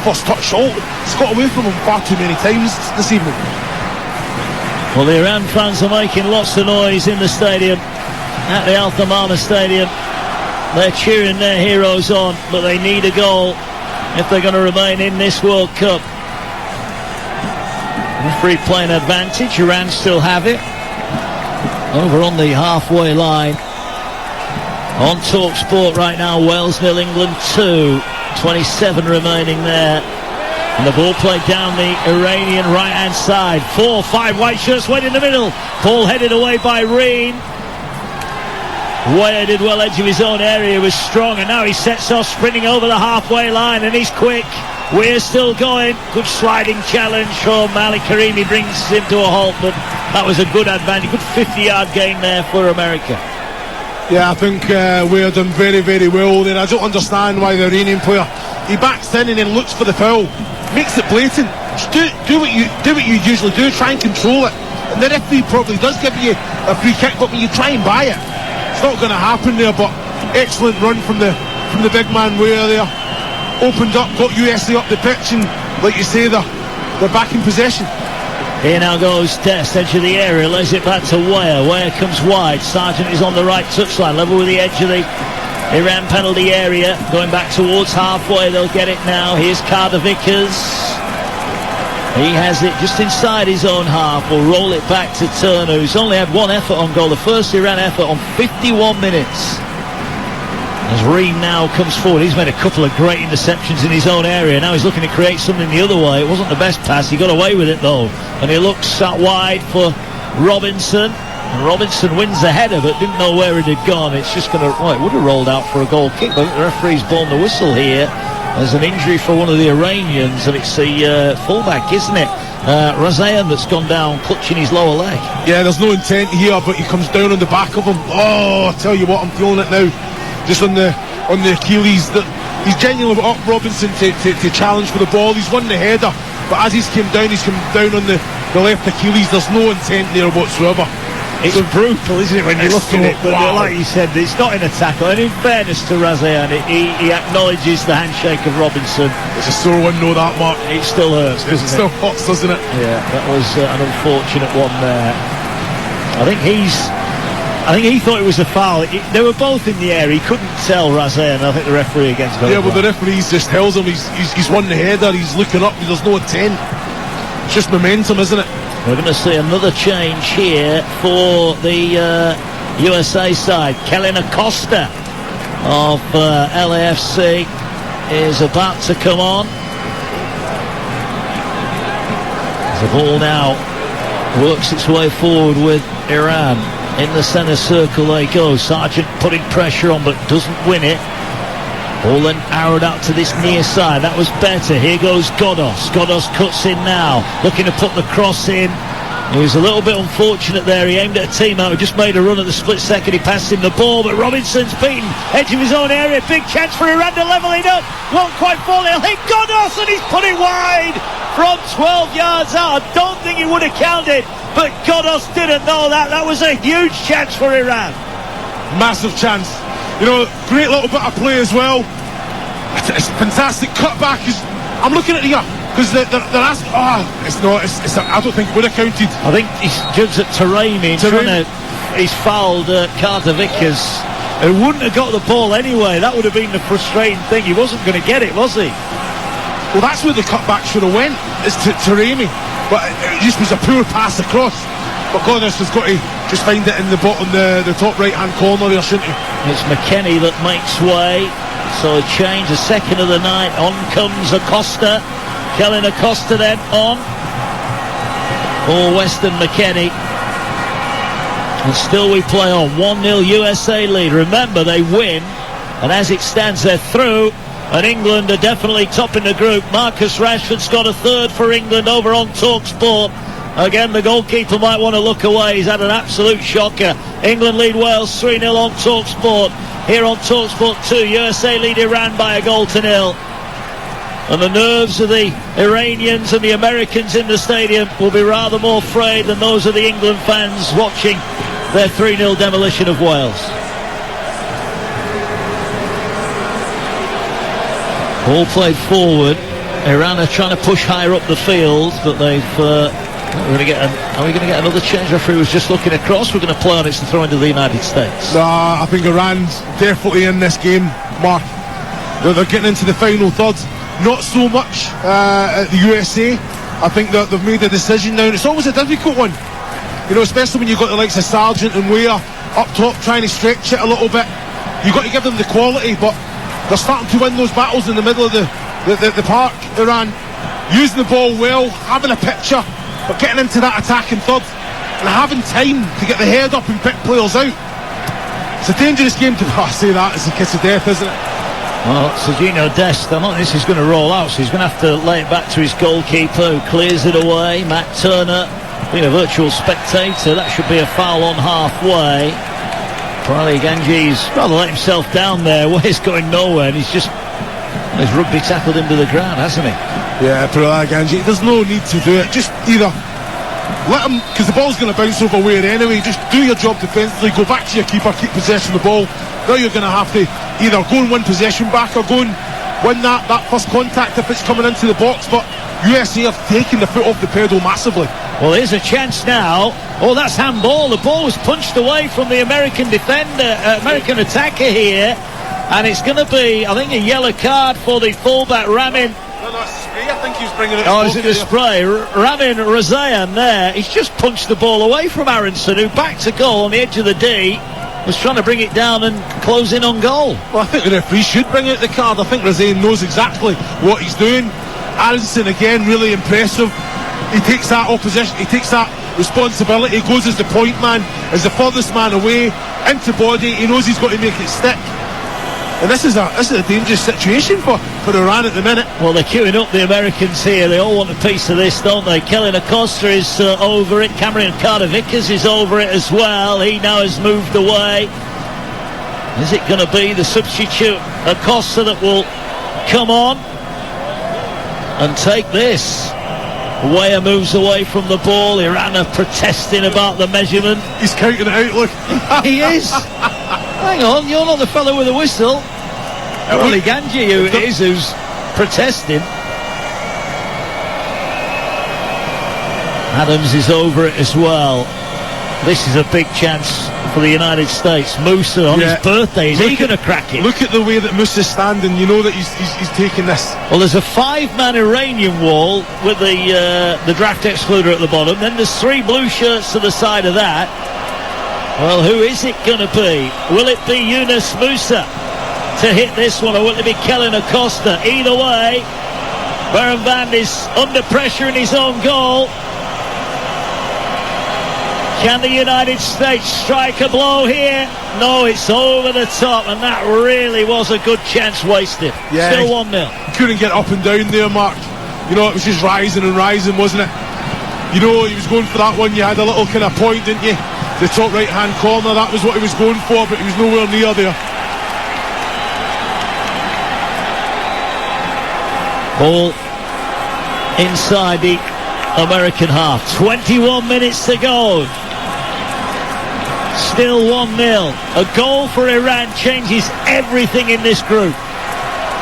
first touch, it's got away from him far too many times this evening. Well, the Iran fans are making lots of noise in the stadium, at the Al Thamama Stadium. They're cheering their heroes on, but they need a goal if they're going to remain in this World Cup. Free playing advantage. Iran still have it. Over on the halfway line. On Talk Sport right now, Wales 0, England 2. 27 remaining there. And the ball played down the Iranian right-hand side. 4, 5 white shirts went in the middle. Ball headed away by Reen. Weah did well, edge of his own area, was strong, and now he sets off sprinting over the halfway line, and he's quick. We're still going. Good sliding challenge from Malik Karimi, brings him to a halt, but that was a good advantage. Good 50-yard gain there for America. Yeah, I think we're done very, very well there. I don't understand why the Iranian player, he backs in and then looks for the foul, makes it blatant. Just do what you usually do, try and control it. And the referee probably does give you a free kick, but when you try and buy it, it's not going to happen there. But excellent run from the big man Weah there. Opened up, got USA up the pitch, and like you say, they're back in possession. Here now goes Dest, edge of the area, lays it back to Weah. Weah comes wide. Sargent is on the right touchline, level with the edge of the Iran penalty area. Going back towards halfway, they'll get it now. Here's Carter Vickers. He has it just inside his own half. Will roll it back to Turner, who's only had one effort on goal. The first Iran effort on 51 minutes. As Ream now comes forward, he's made a couple of great interceptions in his own area. Now he's looking to create something the other way. It wasn't the best pass, he got away with it though. And he looks out wide for Robinson. And Robinson wins the header, but didn't know where it had gone. It's just going to, well, it would have rolled out for a goal kick, but the referee's blown the whistle here. There's an injury for one of the Iranians, and it's the fullback, isn't it? Razayan that's gone down, clutching his lower leg. Yeah, there's no intent here, but he comes down on the back of him. Oh, I tell you what, I'm feeling it now. Just on the Achilles. He's genuinely up Robinson to challenge for the ball. He's won the header, but as he's come down on the left Achilles. There's no intent there whatsoever. It's brutal, isn't it, when you look at it? But like you said, it's not in a tackle. And in fairness to Razayan, he acknowledges the handshake of Robinson. It's a sore one, know that, Mark. It still hurts, doesn't it? It still hurts, doesn't it? Yeah, that was an unfortunate one there. I think he thought it was a foul. They were both in the air. He couldn't tell Razayan. I think the referee against him. Yeah, well, the referee's just tells him he's won the header. He's looking up. There's no intent. It's just momentum, isn't it? We're going to see another change here for the USA side. Kellen Acosta of LAFC is about to come on. The ball now works its way forward with Iran. In the centre circle they go. Sargent putting pressure on but doesn't win it. Ball then arrowed out to this near side. That was better. Here goes Godos. Godos cuts in now, looking to put the cross in. He was a little bit unfortunate there. He aimed at a teammate who just made a run at the split second. He passed him the ball, but Robinson's beaten. Edge of his own area. Big chance for Iran to level it up. Won't quite fall. He'll hit Godos and he's put it wide from 12 yards out. I don't think he would have counted, but Godos didn't know that. That was a huge chance for Iran. Massive chance. You know, great little bit of play as well. It's fantastic cutback. I'm looking at it here because they're asking. I don't think it would have counted. I think he's judged at Taremi. He's fouled Carter Vickers, who wouldn't have got the ball anyway. That would have been the frustrating thing. He wasn't going to get it, was he? Well, that's where the cutback should have went. It's to Taremi, but it just was a poor pass across. But Goddess has got to just find it in the bottom, the top right-hand corner there, shouldn't he? It's McKennie that makes way. So a change, a second of the night. On comes Acosta. Kellen Acosta then on. For Weston McKennie. And still we play on. 1-0 USA lead. Remember, they win. And as it stands, they're through. And England are definitely top in the group. Marcus Rashford's got a third for England over on Talk Sport. Again, the goalkeeper might want to look away. He's had an absolute shocker. England lead Wales 3-0 on Talk Sport. Here on Talk Sport 2, USA lead Iran by 1-0. And the nerves of the Iranians and the Americans in the stadium will be rather more frayed than those of the England fans watching their 3-0 demolition of Wales. Ball played forward. Iran are trying to push higher up the field, but they've... are we going to get another change? The referee was just looking across. We're going to play on it to throw into the United States. I think Iran's definitely in this game, Mark. They're getting into the final third. Not so much at the USA. I think that they've made a decision now, and it's always a difficult one. You know, especially when you've got the likes of Sargent and Weir up top trying to stretch it a little bit. You've got to give them the quality, but they're starting to win those battles in the middle of the park, Iran. Using the ball well, having a picture, but getting into that attacking third and having time to get the head up and pick players out. It's a dangerous game to say that. It's a kiss of death, isn't it? Well, Serginho Dest, I don't think this is going to roll out, so he's going to have to lay it back to his goalkeeper, who clears it away. Matt Turner being a virtual spectator. That should be a foul on halfway. Prali Ganji's rather let himself down there. He's going nowhere, and he's rugby tackled him to the ground, hasn't he? Yeah, Prali Ganji, there's no need to do it. Just either let him, because the ball's going to bounce over Weir anyway. Just do your job defensively, go back to your keeper, keep possession of the ball. Now you're going to have to either go and win possession back or go and win that first contact if it's coming into the box. But USA have taken the foot off the pedal massively. Well, here's a chance now. Oh, that's handball. The ball was punched away from the American American attacker here, and it's going to be, I think, a yellow card for the fullback Ramin. No, that's a spray. I think he was bringing it. Oh, is it a spray? Ramin Razayan there. He's just punched the ball away from Aronson, who back to goal on the edge of the D. Was trying to bring it down and close in on goal. Well, I think the referee should bring out the card. I think Razayan knows exactly what he's doing. Aronson again, really impressive. He takes that opposition, he takes that responsibility, he goes as the point man, as the furthest man away, into body. He knows he's got to make it stick. And this is a dangerous situation for Iran at the minute. Well, they're queuing up the Americans here. They all want a piece of this, don't they? Kellen Acosta is over it. Cameron Carter-Vickers is over it as well. He now has moved away. Is it going to be the substitute Acosta that will come on and take this? Weir moves away from the ball. Iran are protesting about the measurement. He's counting it out, look. He is. Hang on, you're not the fellow with the whistle. Prali Ganji who's protesting. Adams is over it as well. This is a big chance for the United States. Musa on his birthday, is he going to crack it? Look at the way that Musa's standing. You know that he's taking this. Well, there's a 5-man Iranian wall with the draft excluder at the bottom. Then there's 3 blue shirts to the side of that. Well, who is it going to be? Will it be Yunus Musa to hit this one, or will it be Kellen Acosta? Either way, Baron Van is under pressure in his own goal. Can the United States strike a blow here? No, it's over the top, and that really was a good chance wasted. Yeah, still 1-0. Couldn't get up and down there, Mark. You know, it was just rising and rising, wasn't it? You know, he was going for that one. You had a little kind of point, didn't you? The top right-hand corner, that was what he was going for, but he was nowhere near there. Ball inside the American half. 21 minutes to go. Still 1-0. A goal for Iran changes everything in this group.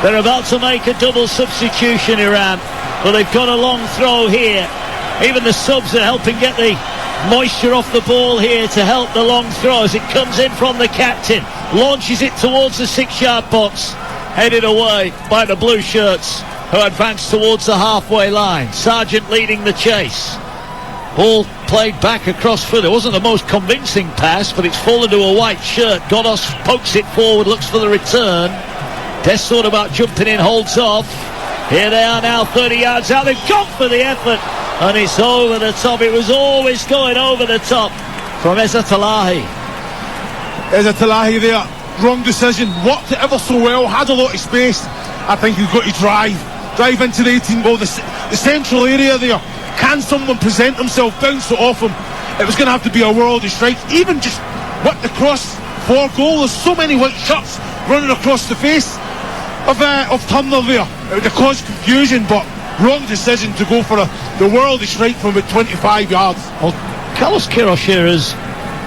They're about to make a double substitution, Iran, but they've got a long throw here. Even the subs are helping get the moisture off the ball here to help the long throw as it comes in from the captain. Launches it towards the 6-yard box. Headed away by the blue shirts, who advance towards the halfway line. Sargent leading the chase. Ball played back across foot. It wasn't the most convincing pass, but it's fallen to a white shirt. Godos pokes it forward, looks for the return. Dest thought about jumping in, holds off. Here they are now, 30 yards out. They've gone for the effort, and it's over the top. It was always going over the top from Ezzat Talahi. Ezzat Talahi there, wrong decision. Worked it ever so well, had a lot of space. I think he's got to drive into the 18 ball, the central area there. Can someone present himself, bounce it off him? It was going to have to be a worldly strike. Even just whipped across for goal. There's so many white shirts running across the face of Turner there. It would have caused confusion, but wrong decision to go for the worldly strike from about 25 yards. Well, Carlos Queiroz here has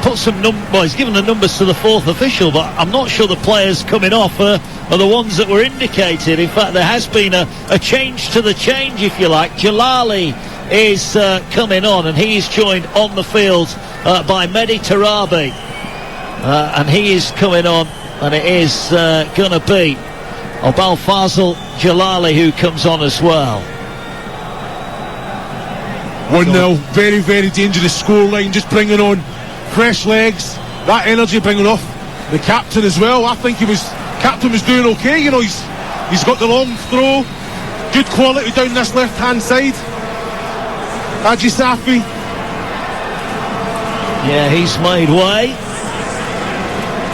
put some he's given the numbers to the 4th official, but I'm not sure the players coming off are the ones that were indicated. In fact, there has been a change to the change, if you like. Jalali is coming on, and he is joined on the field by Mehdi Tarabi, and he is coming on, and it is going to be Obal Fazl Jalali who comes on as well. 1-0, very, very dangerous scoreline, just bringing on fresh legs, that energy bringing off the captain as well. I think captain was doing okay, you know, he's got the long throw, good quality down this left-hand side. Haji Safi. Yeah, he's made way.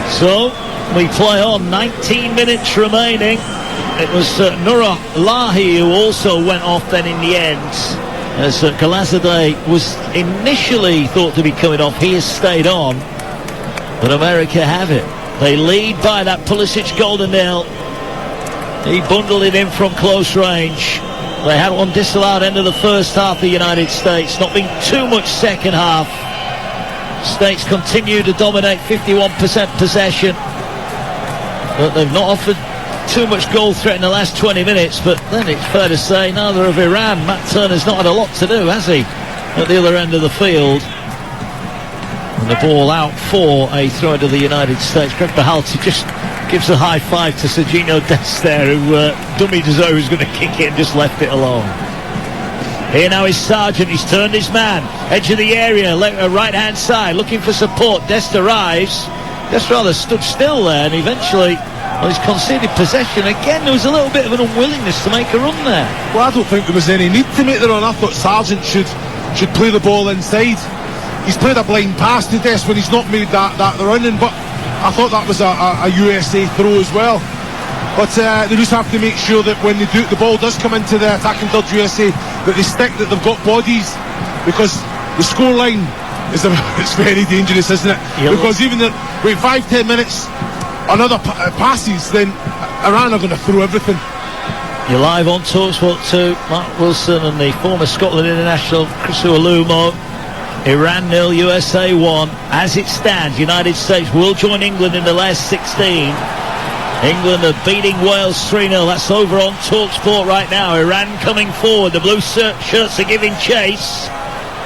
So, we play on, 19 minutes remaining. It was Nura Lahi who also went off then in the end, as Galazadeh was initially thought to be coming off. He has stayed on, but America have it. They lead by that Pulisic golden nail. He bundled it in from close range. They had one disallowed end of the first half, the United States. Not been too much second half. States continue to dominate, 51% possession, but they've not offered too much goal threat in the last 20 minutes. But then it's fair to say neither of Iran. Matt Turner's not had a lot to do, has he, at the other end of the field? And the ball out for a throw to the United States. Greg Berhalter just gives a high five to Serginho Dest there, who dummied as though he was going to kick it and just left it alone. Here now is Sargent. He's turned his man, edge of the area, right hand side, looking for support. Dest arrives. Dest rather stood still there, and eventually, well, he's conceded possession. Again, there was a little bit of an unwillingness to make a run there. Well, I don't think there was any need to make the run. I thought Sargent should play the ball inside. He's played a blind pass to Dest when he's not made that running, but I thought that was a USA throw as well. But they just have to make sure that when the ball does come into the attacking third USA, that they stick, that they've got bodies, because the scoreline it's very dangerous, isn't it? Yep. Because even with 5-10 minutes, another passes, then Iran are going to throw everything. You're live on TalkSport 2. Mark Wilson and the former Scotland international Chris Uolumo. Iran 0, USA 1. As it stands, United States will join England in the last 16. England are beating Wales 3-0. That's over on TalkSport right now. Iran coming forward. The blue shirts are giving chase.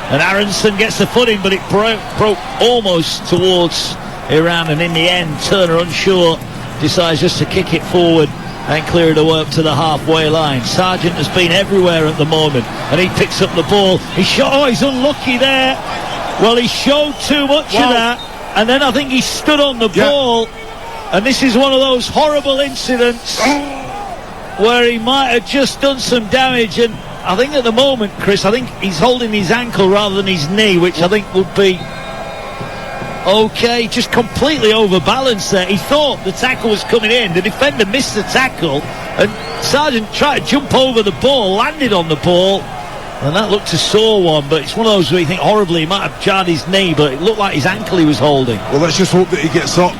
And Aronson gets the footing, but it broke almost towards Iran. And in the end, Turner, unsure, decides just to kick it forward and clear it away up to the halfway line. Sargent has been everywhere at the moment, and he picks up the ball. He's unlucky there. Well, he showed too much of that, and then I think he stood on the ball, and this is one of those horrible incidents where he might have just done some damage. And I think at the moment, Chris, I think he's holding his ankle rather than his knee, which I think would be okay. Just completely overbalanced there. He thought the tackle was coming in. The defender missed the tackle, and Sargent tried to jump over the ball, landed on the ball, and that looked a sore one. But it's one of those where you think horribly he might have jarred his knee, but it looked like his ankle he was holding. Well, let's just hope that he gets up.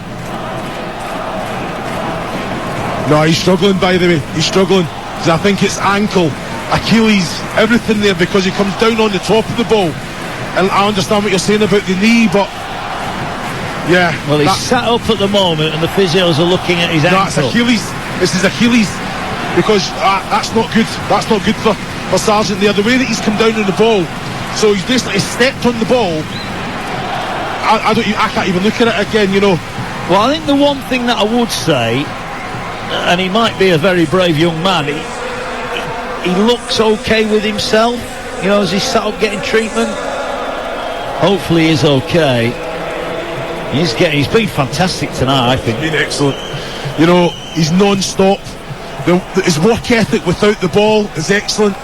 No, he's struggling, by the way. He's struggling, because I think it's ankle, Achilles, everything there, because he comes down on the top of the ball. And I understand what you're saying about the knee, but yeah. Well, he's sat up at the moment, and the physios are looking at his ankle. That's Achilles. This is Achilles, because that's not good. That's not good for Sargent there. The way that he's come down on the ball, so he's basically stepped on the ball. I can't even look at it again, you know. Well, I think the one thing that I would say, and he might be a very brave young man, he looks okay with himself, you know, as he's sat up getting treatment. Hopefully he's okay. He's been fantastic tonight, I think. He's been excellent. You know, he's non-stop. His work ethic without the ball is excellent.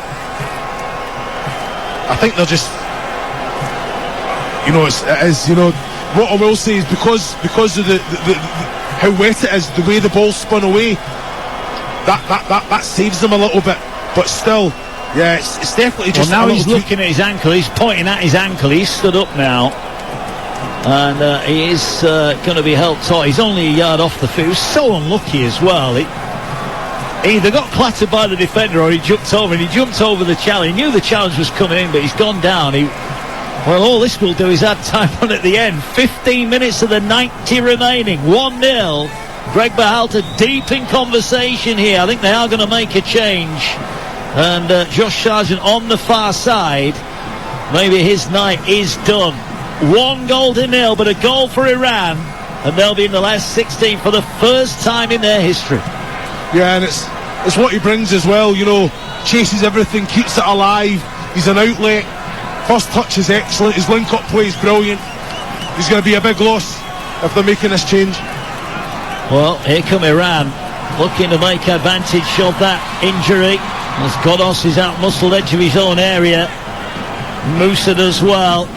I think they're just, you know, it is, you know, what I will say is because of the how wet it is, the way the ball spun away, that saves them a little bit. But still, yeah, it's definitely just. Well, now he's looking at his ankle. He's pointing at his ankle. He's stood up now, and he is going to be helped out. He's only a yard off the field. He was so unlucky as well. He either got clattered by the defender or he jumped over, and he jumped over the challenge. He knew the challenge was coming in, but he's gone down. Well, all this will do is add time on at the end. 15 minutes of the 90 remaining. 1-0. Greg Berhalter deep in conversation here. I think they are going to make a change. And Josh Sargent on the far side. Maybe his night is done. 1-0, but a goal for Iran. And they'll be in the last 16 for the first time in their history. Yeah, and it's what he brings as well, you know. Chases everything, keeps it alive. He's an outlet. First touch is excellent. His link-up play is brilliant. He's going to be a big loss if they're making this change. Well, here come Iran, looking to make advantage of that injury. As Godos is out muscled edge of his own area. Musa does well.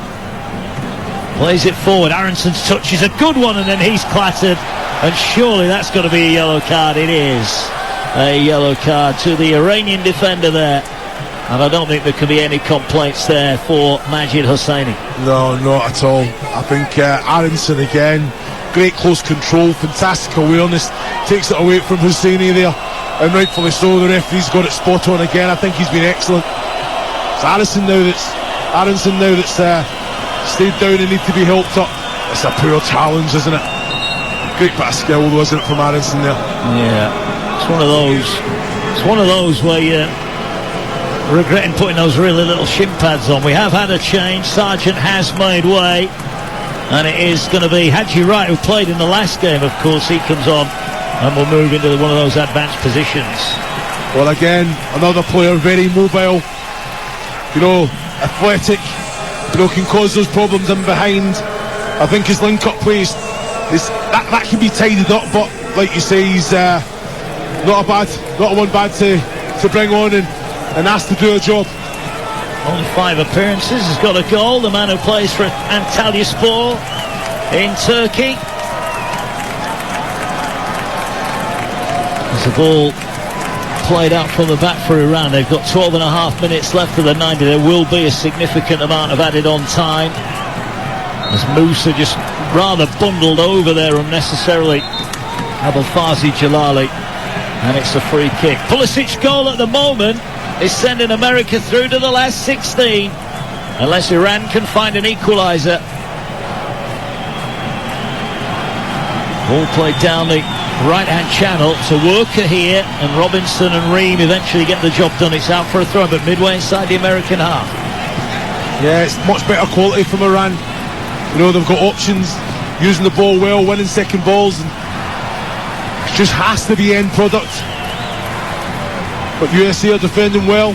Plays it forward. Aronson's touch is a good one, and then he's clattered. And surely that's got to be a yellow card. It is a yellow card to the Iranian defender there. And I don't think there can be any complaints there for Majid Hosseini. No, not at all. I think Aronson again, great close control, fantastic awareness, takes it away from Hosseini there, and rightfully so. The referee's got it spot on again. I think he's been excellent. It's Aronson now that's stayed down and need to be helped up. It's a poor challenge, isn't it? Great bit of skill though, isn't it, from Aronson there? Yeah, it's one of those where you're regretting putting those really little shin pads on. We have had a change. Sargent has made way, and it is going to be Haji Wright, who played in the last game, of course. He comes on and will move into one of those advanced positions. Well, again, another player very mobile, athletic, can cause those problems in behind. I think his link-up plays that can be tidied up, but like you say, he's not one bad to bring on and asked to do a job. Only 5 appearances, has got a goal. The man who plays for Antalyaspor in Turkey. There's the ball played out from the back for Iran. They've got 12.5 minutes left of the 90. There will be a significant amount of added on time, as Musa just rather bundled over there unnecessarily Abulfazi Jalali, and it's a free kick. Pulisic's goal at the moment is sending America through to the last 16, unless Iran can find an equaliser. Ball played down the right-hand channel to Worker here, and Robinson and Ream eventually get the job done. It's out for a throw, but midway inside the American half. Yeah, it's much better quality from Iran. They've got options, using the ball well, winning second balls, and it just has to be end product. But USA are defending well,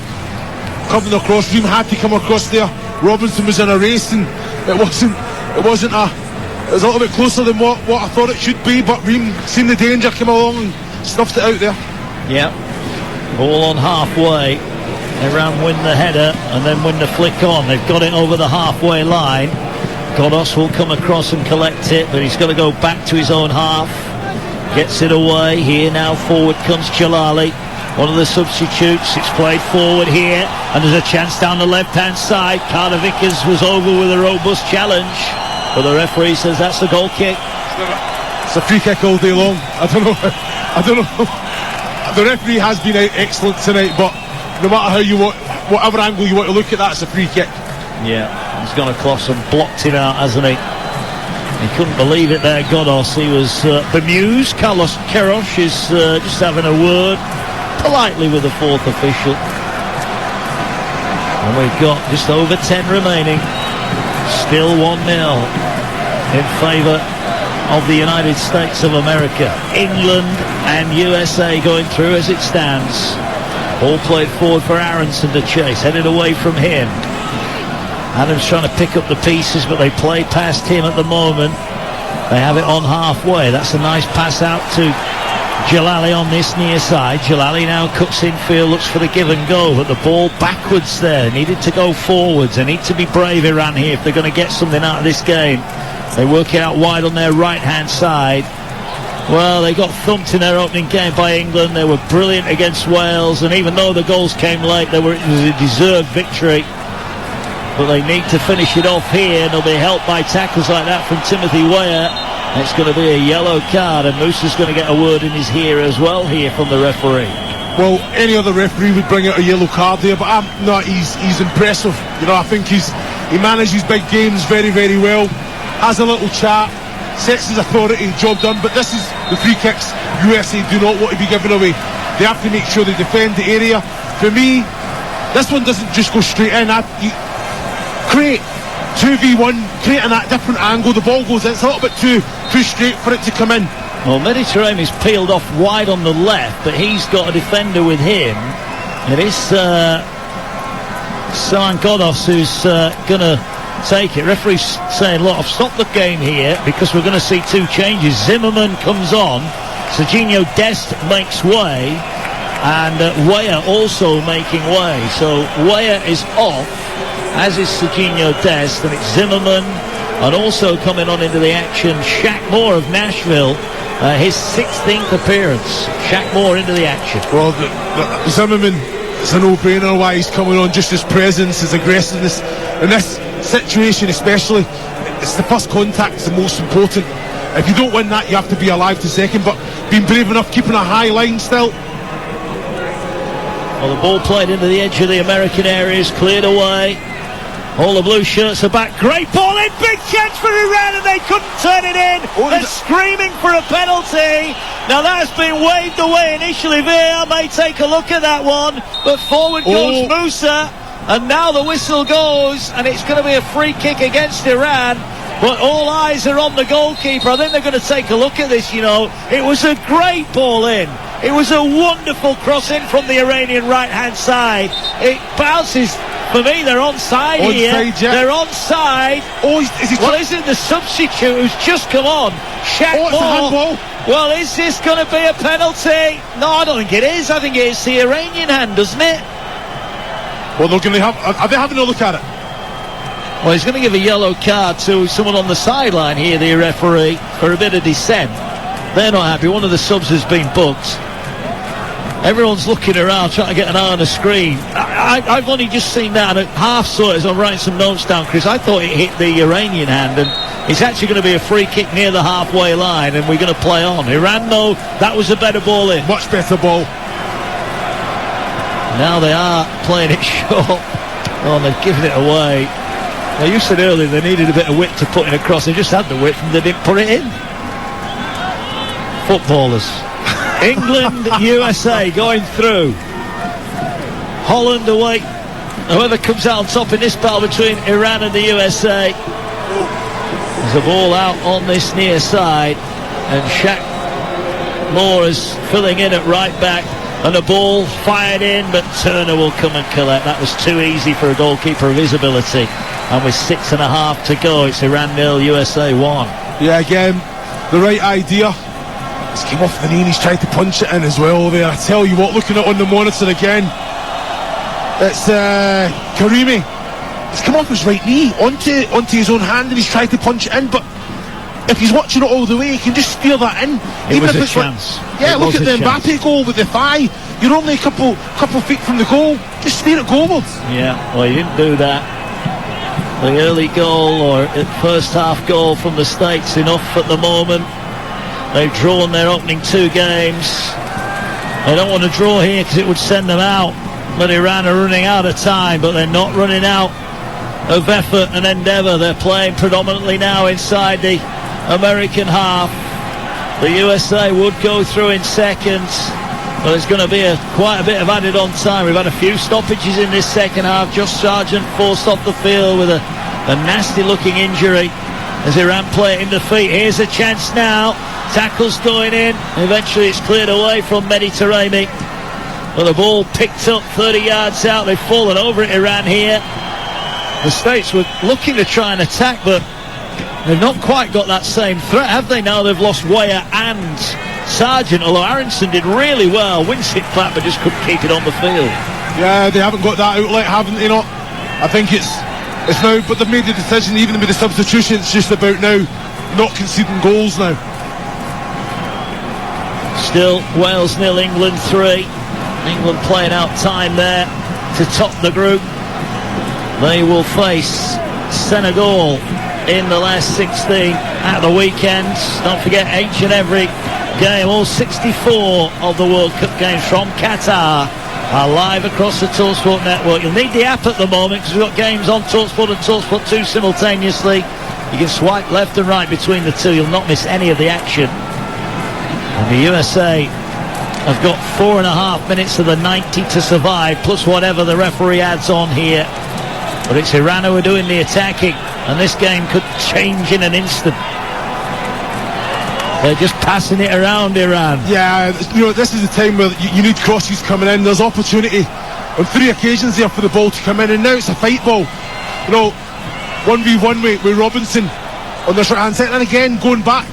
coming across. Ream had to come across there. Robinson was in a race, and it was a little bit closer than what I thought it should be, but Ream seen the danger, came along and stuffed it out there. Yeah, ball on halfway. Iran win the header and then win the flick on. They've got it over the halfway line. Godos will come across and collect it, but he's got to go back to his own half. Gets it away. Here now forward comes Jalali, one of the substitutes. It's played forward here, and there's a chance down the left-hand side. Carter Vickers was over with a robust challenge, but the referee says that's a goal kick. It's a free kick all day long. I don't know. The referee has been excellent tonight, but no matter whatever angle you want to look at that, it's a free kick. Yeah, he's gone across and blocked it out, hasn't he? He couldn't believe it there, Godos. He was bemused. Carlos Queiroz is just having a word politely with the fourth official. And we've got just over 10 remaining. Still 1-0 in favour of the United States of America. England and USA going through as it stands. Ball played forward for Aronson to chase, headed away from him. Adams trying to pick up the pieces, but they play past him at the moment. They have it on halfway. That's a nice pass out to Jalali on this near side. Jalali now cuts infield, looks for the give and go, but the ball backwards there. Needed to go forwards. They need to be brave, Iran, here, if they're going to get something out of this game. They work it out wide on their right-hand side. Well, they got thumped in their opening game by England. They were brilliant against Wales, and even though the goals came late, it was a deserved victory. But they need to finish it off here, and they'll be helped by tackles like that from Timothy Weah. It's going to be a yellow card, and Musa's going to get a word in his ear as well here from the referee. Well, any other referee would bring out a yellow card there, but he's impressive. I think he manages big games very, very well, has a little chat, sets his authority, job done. But this is the free kicks USA do not want to be given away. They have to make sure they defend the area. For me, this one doesn't just go straight in. Create 2v1, create a different angle. The ball goes in. It's a little bit too straight for it to come in. Well, Mediterranean's peeled off wide on the left, but he's got a defender with him. It is Saman Godos who's going to take it. Referee's saying, look, I've stopped the game here because we're going to see two changes. Zimmerman comes on, Serginho Dest makes way, and Weah also making way. So Weah is off, as is Serginho Dest, and it's Zimmerman, and also coming on into the action, Shaq Moore of Nashville, his 16th appearance. Shaq Moore into the action. Well, Zimmerman, it's a no-brainer why he's coming on. Just his presence, his aggressiveness in this situation especially. It's the first contact is the most important. If you don't win that, you have to be alive to second, but being brave enough, keeping a high line still. Well, the ball played into the edge of the American area is cleared away. All the blue shirts are back. Great ball in, big chance for Iran, and they couldn't turn it in. They're screaming for a penalty. Now that's been waved away initially. VAR may take a look at that one, but forward goes Musa, and now the whistle goes, and it's going to be a free kick against Iran. But all eyes are on the goalkeeper. I think they're going to take a look at this, you know. It was a great ball in. It was a wonderful cross in from the Iranian right-hand side. It bounces. For me, they're onside here. Yeah. They're onside. Is it the substitute who's just come on? Shaq Moore. Well, is this going to be a penalty? No, I don't think it is. I think it's the Iranian hand, doesn't it? Well, they're going to are they having a look at it? Well, he's going to give a yellow card to someone on the sideline here, the referee, for a bit of dissent. They're not happy. One of the subs has been booked. Everyone's looking around trying to get an eye on the screen. I've only just seen that, and at half saw it as I'm writing some notes down, Chris. I thought it hit the Iranian hand, and it's actually going to be a free kick near the halfway line, and we're going to play on. Iran, though, that was a better ball in. Much better ball. Now they are playing it short. Oh, and they've given it away. Now, you said earlier they needed a bit of width to put it across. They just had the width, and they didn't put it in. Footballers. England, USA going through. Holland away. Whoever comes out on top in this battle between Iran and the USA. There's a ball out on this near side, and Shaq Moore is filling in at right back, and the ball fired in, but Turner will come and collect. That was too easy for a goalkeeper of his ability, and with 6.5 to go, it's Iran 0, USA 1. Yeah, again, the right idea. He's came off the knee and he's tried to punch it in as well there. I tell you what, looking at it on the monitor again, it's Karimi. He's come off his right knee onto his own hand, and he's tried to punch it in, but if he's watching it all the way, he can just steer that in. It was a chance. Look at the Mbappe goal with the thigh. You're only a couple feet from the goal. Just steer it goalwards. Yeah, well, he didn't do that. The early goal, or first half goal from the States, enough at the moment. They've drawn their opening 2 games. They don't want to draw here because it would send them out. But Iran are running out of time, but they're not running out of effort and endeavour. They're playing predominantly now inside the American half. The USA would go through in seconds, but there's going to be quite a bit of added on time. We've had a few stoppages in this second half. Josh Sargent forced off the field with a nasty looking injury as Iran play it in defeat. Here's a chance now. Tackles going in. Eventually it's cleared away from Mediterranean. But the ball picked up 30 yards out. They've fallen over it, Iran here. The States were looking to try and attack, but they've not quite got that same threat, have they? Now they've lost Weah and Sargent, although Aronson did really well. Winsett flat, but just couldn't keep it on the field. Yeah, they haven't got that outlet, haven't they? Not. I think it's now, but they've made the decision, even with the substitution, it's just about now not conceding goals now. Still Wales 0, England 3. England playing out time there to top the group. They will face Senegal in the last 16 at the weekend. Don't forget, each and every game, all 64 of the World Cup games from Qatar are live across the TalkSport network. You'll need the app at the moment because we've got games on TalkSport and TalkSport 2 simultaneously. You can swipe left and right between the two. You'll not miss any of the action. And the USA have got 4.5 minutes of the 90 to survive, plus whatever the referee adds on here. But it's Iran who are doing the attacking, and this game could change in an instant. They're just passing it around, Iran. Yeah, you know, this is the time where you need crosses coming in. There's opportunity on 3 occasions there for the ball to come in, and now it's a fight ball. You know, 1v1 with Robinson on the short hand side, and again going back.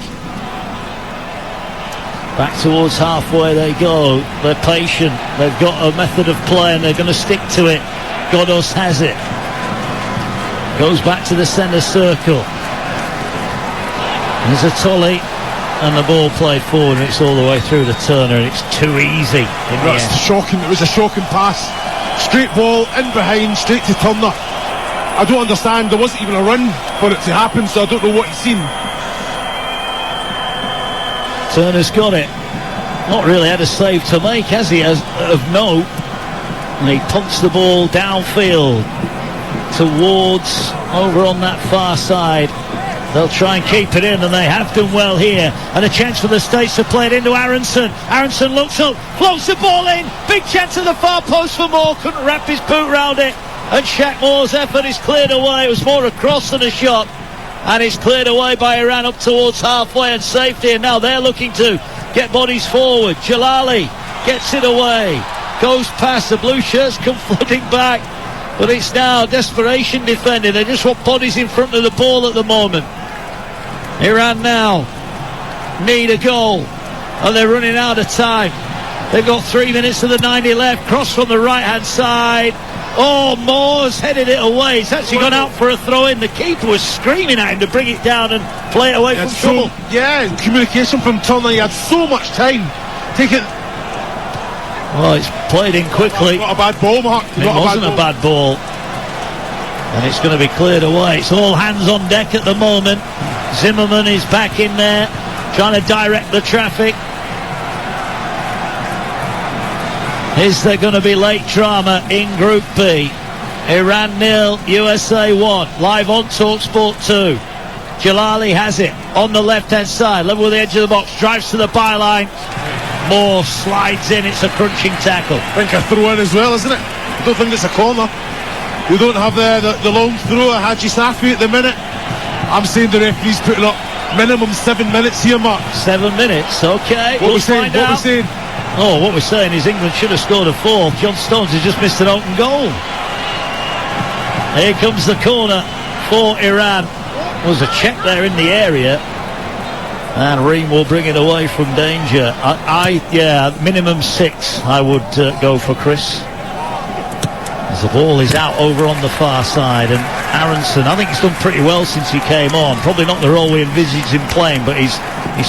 Back towards halfway they go. They're patient. They've got a method of play and they're going to stick to it. Godos has it. Goes back to the centre circle. There's a Tully and the ball played forward, and it's all the way through to Turner, and it's too easy. That's shocking. It was a shocking pass. Straight ball in behind, straight to Turner. I don't understand. There wasn't even a run for it to happen, so I don't know what he's seen. Turner's got it. Not really had a save to make, has he, of note? And he punts the ball downfield towards over on that far side. They'll try and keep it in, and they have done well here. And a chance for the States to play it into Aronson. Aronson looks up, floats the ball in. Big chance at the far post for Moore. Couldn't wrap his boot round it. And Shaq Moore's effort is cleared away. It was more a cross than a shot. And it's cleared away by Iran up towards halfway and safety. And now they're looking to get bodies forward. Jalali gets it away. Goes past. The blue shirts come flooding back. But it's now desperation defending. They just want bodies in front of the ball at the moment. Iran now need a goal. And they're running out of time. They've got 3 minutes of the 90 left. Cross from the right-hand side. Oh, Moore's headed it away. He's actually gone out for a throw-in. The keeper was screaming at him to bring it down and play it away from trouble. Yeah, communication from Turner. He had so much time. Take it. Well, it's played in quickly. Not a bad ball, Mark. It wasn't a bad ball. And it's going to be cleared away. It's all hands on deck at the moment. Zimmerman is back in there, trying to direct the traffic. Is there going to be late drama in Group B? Iran 0, USA 1. Live on TalkSport 2. Jalali has it on the left-hand side, level with the edge of the box, drives to the byline. Moore slides in. It's a crunching tackle. I think a throw in as well, isn't it? I don't think it's a corner. We don't have the long throw of Haji Safi at the minute. I'm saying the referee's putting up minimum 7 minutes here, Mark. 7 minutes, okay. What we're saying? Oh, what we're saying is England should have scored a fourth. John Stones has just missed an open goal. Here comes the corner for Iran. There was a check there in the area. And Ream will bring it away from danger. Yeah, minimum 6 I would go for, Chris. As the ball is out over on the far side, and Aronson, I think he's done pretty well since he came on. Probably not the role we envisaged him playing, but he's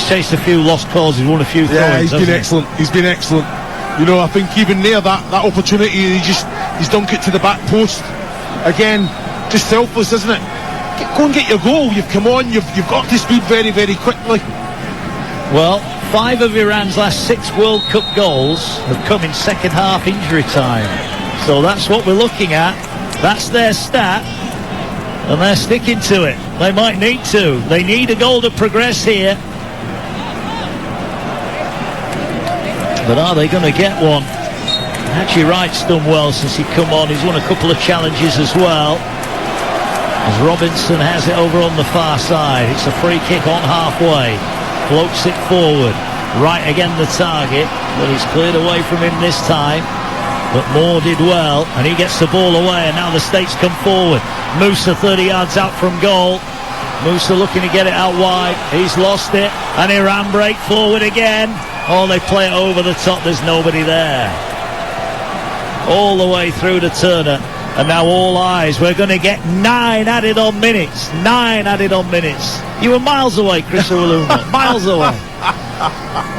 chased a few lost calls, he's won a few throw-ins. Yeah, he's been excellent. He's been excellent. You know, I think even there, that opportunity, he's dunked it to the back post. Again, just selfless, isn't it? Go and get your goal. You've come on, you've got to speed very, very quickly. Well, 5 of Iran's last 6 World Cup goals have come in second half injury time. So that's what we're looking at. That's their stat. And they're sticking to it. They might need to. They need a goal to progress here. But are they going to get one? Haji Wright's done well since he come on. He's won a couple of challenges as well. As Robinson has it over on the far side. It's a free kick on halfway. Floats it forward. Wright again the target. But he's cleared away from him this time. But Moore did well, and he gets the ball away, and now the States come forward. Musa 30 yards out from goal. Musa looking to get it out wide. He's lost it, and Iran break forward again. Oh, they play it over the top. There's nobody there. All the way through to Turner, and now all eyes. We're going to get 9 added on minutes. 9 added on minutes. You were miles away, Chris Uwaluma. Miles away.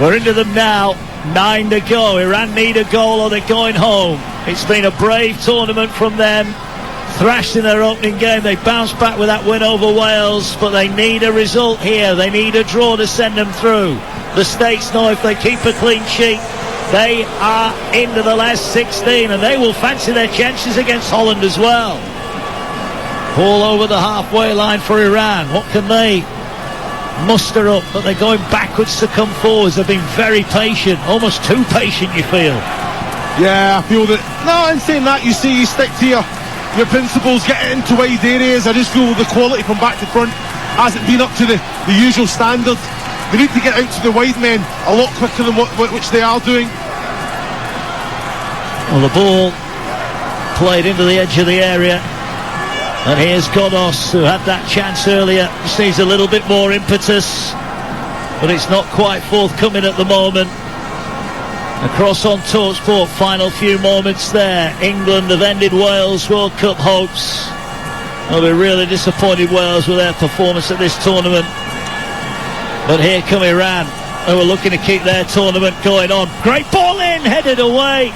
We're into them now. 9 to go. Iran need a goal or they're going home. It's been a brave tournament from them. Thrashed in their opening game. They bounced back with that win over Wales, but they need a result here. They need a draw to send them through. The States know if they keep a clean sheet, they are into the last 16, and they will fancy their chances against Holland as well. Ball over the halfway line for Iran. What can they muster up? But they're going backwards to come forwards. They've been very patient, almost too patient, you feel. Yeah, I feel that. No, in saying that, you see, you stick to your principles, get it into wide areas. I just feel the quality from back to front hasn't been up to the usual standard. They need to get out to the wide men a lot quicker than which they are doing. Well, the ball played into the edge of the area. And here's Godos, who had that chance earlier. Just needs a little bit more impetus, but it's not quite forthcoming at the moment. Across on TalkSport, final few moments there. England have ended Wales' World Cup hopes. They'll be really disappointed, Wales, with their performance at this tournament. But here come Iran, who are looking to keep their tournament going on. Great ball in, headed away.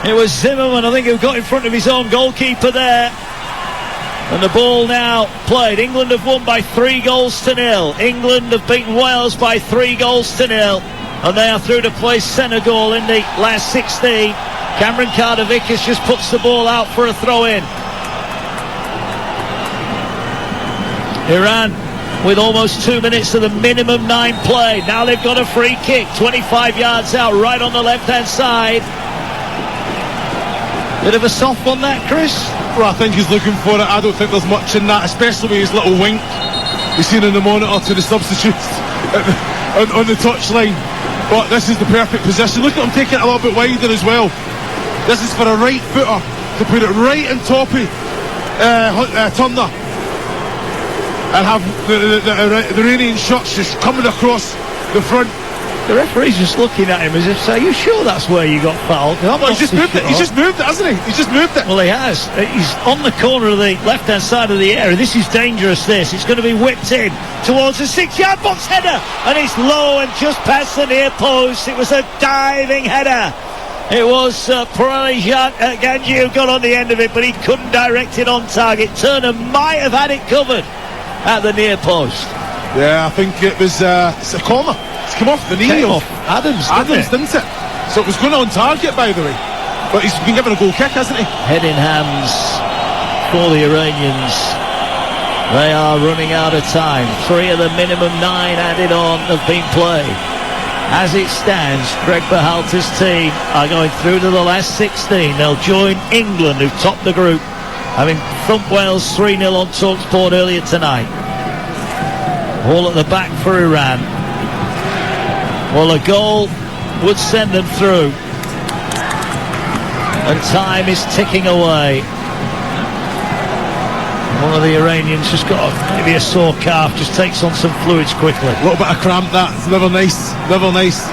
It was Zimmerman, I think, who got in front of his own goalkeeper there. And the ball now played. England have won by 3-0. England have beaten Wales by 3-0. And they are through to play Senegal in the last 16. Cameron Carter-Vickers just puts the ball out for a throw-in. Iran with almost 2 minutes of the minimum 9 played. Now they've got a free kick, 25 yards out, right on the left-hand side. Bit of a soft one, that, Chris? Well, I think he's looking for it. I don't think there's much in that, especially with his little wink we've seen in the monitor to the substitutes on the touchline. But this is the perfect position. Look at him taking it a little bit wider as well. This is for a right footer to put it right on top of Turner and have the Iranian shots just coming across the front. The referee's just looking at him as if, are you sure that's where you got fouled? Well, he's just moved it. He's just moved it, hasn't he? He's just moved it. Well, he has. He's on the corner of the left-hand side of the area. This is dangerous, this. It's going to be whipped in towards the 6-yard box header. And it's low and just past the near post. It was a diving header. It was Ganji who got on the end of it, but he couldn't direct it on target. Turner might have had it covered at the near post. Yeah, I think it was it's a corner. It's come off the knee of Adams, didn't it? So it was going on target, by the way. But he's been given a goal kick, hasn't he? Head in hands for the Iranians. They are running out of time. 3 of the minimum 9 added on have been played. As it stands, Greg Berhalter's team are going through to the last 16. They'll join England, who've topped the group, having thumped Wales 3-0 on TalkSport earlier tonight. All at the back for Iran. Well, a goal would send them through. And time is ticking away. One of the Iranians just got maybe a sore calf, just takes on some fluids quickly. A little bit of cramp, that. It's never nice. Never nice.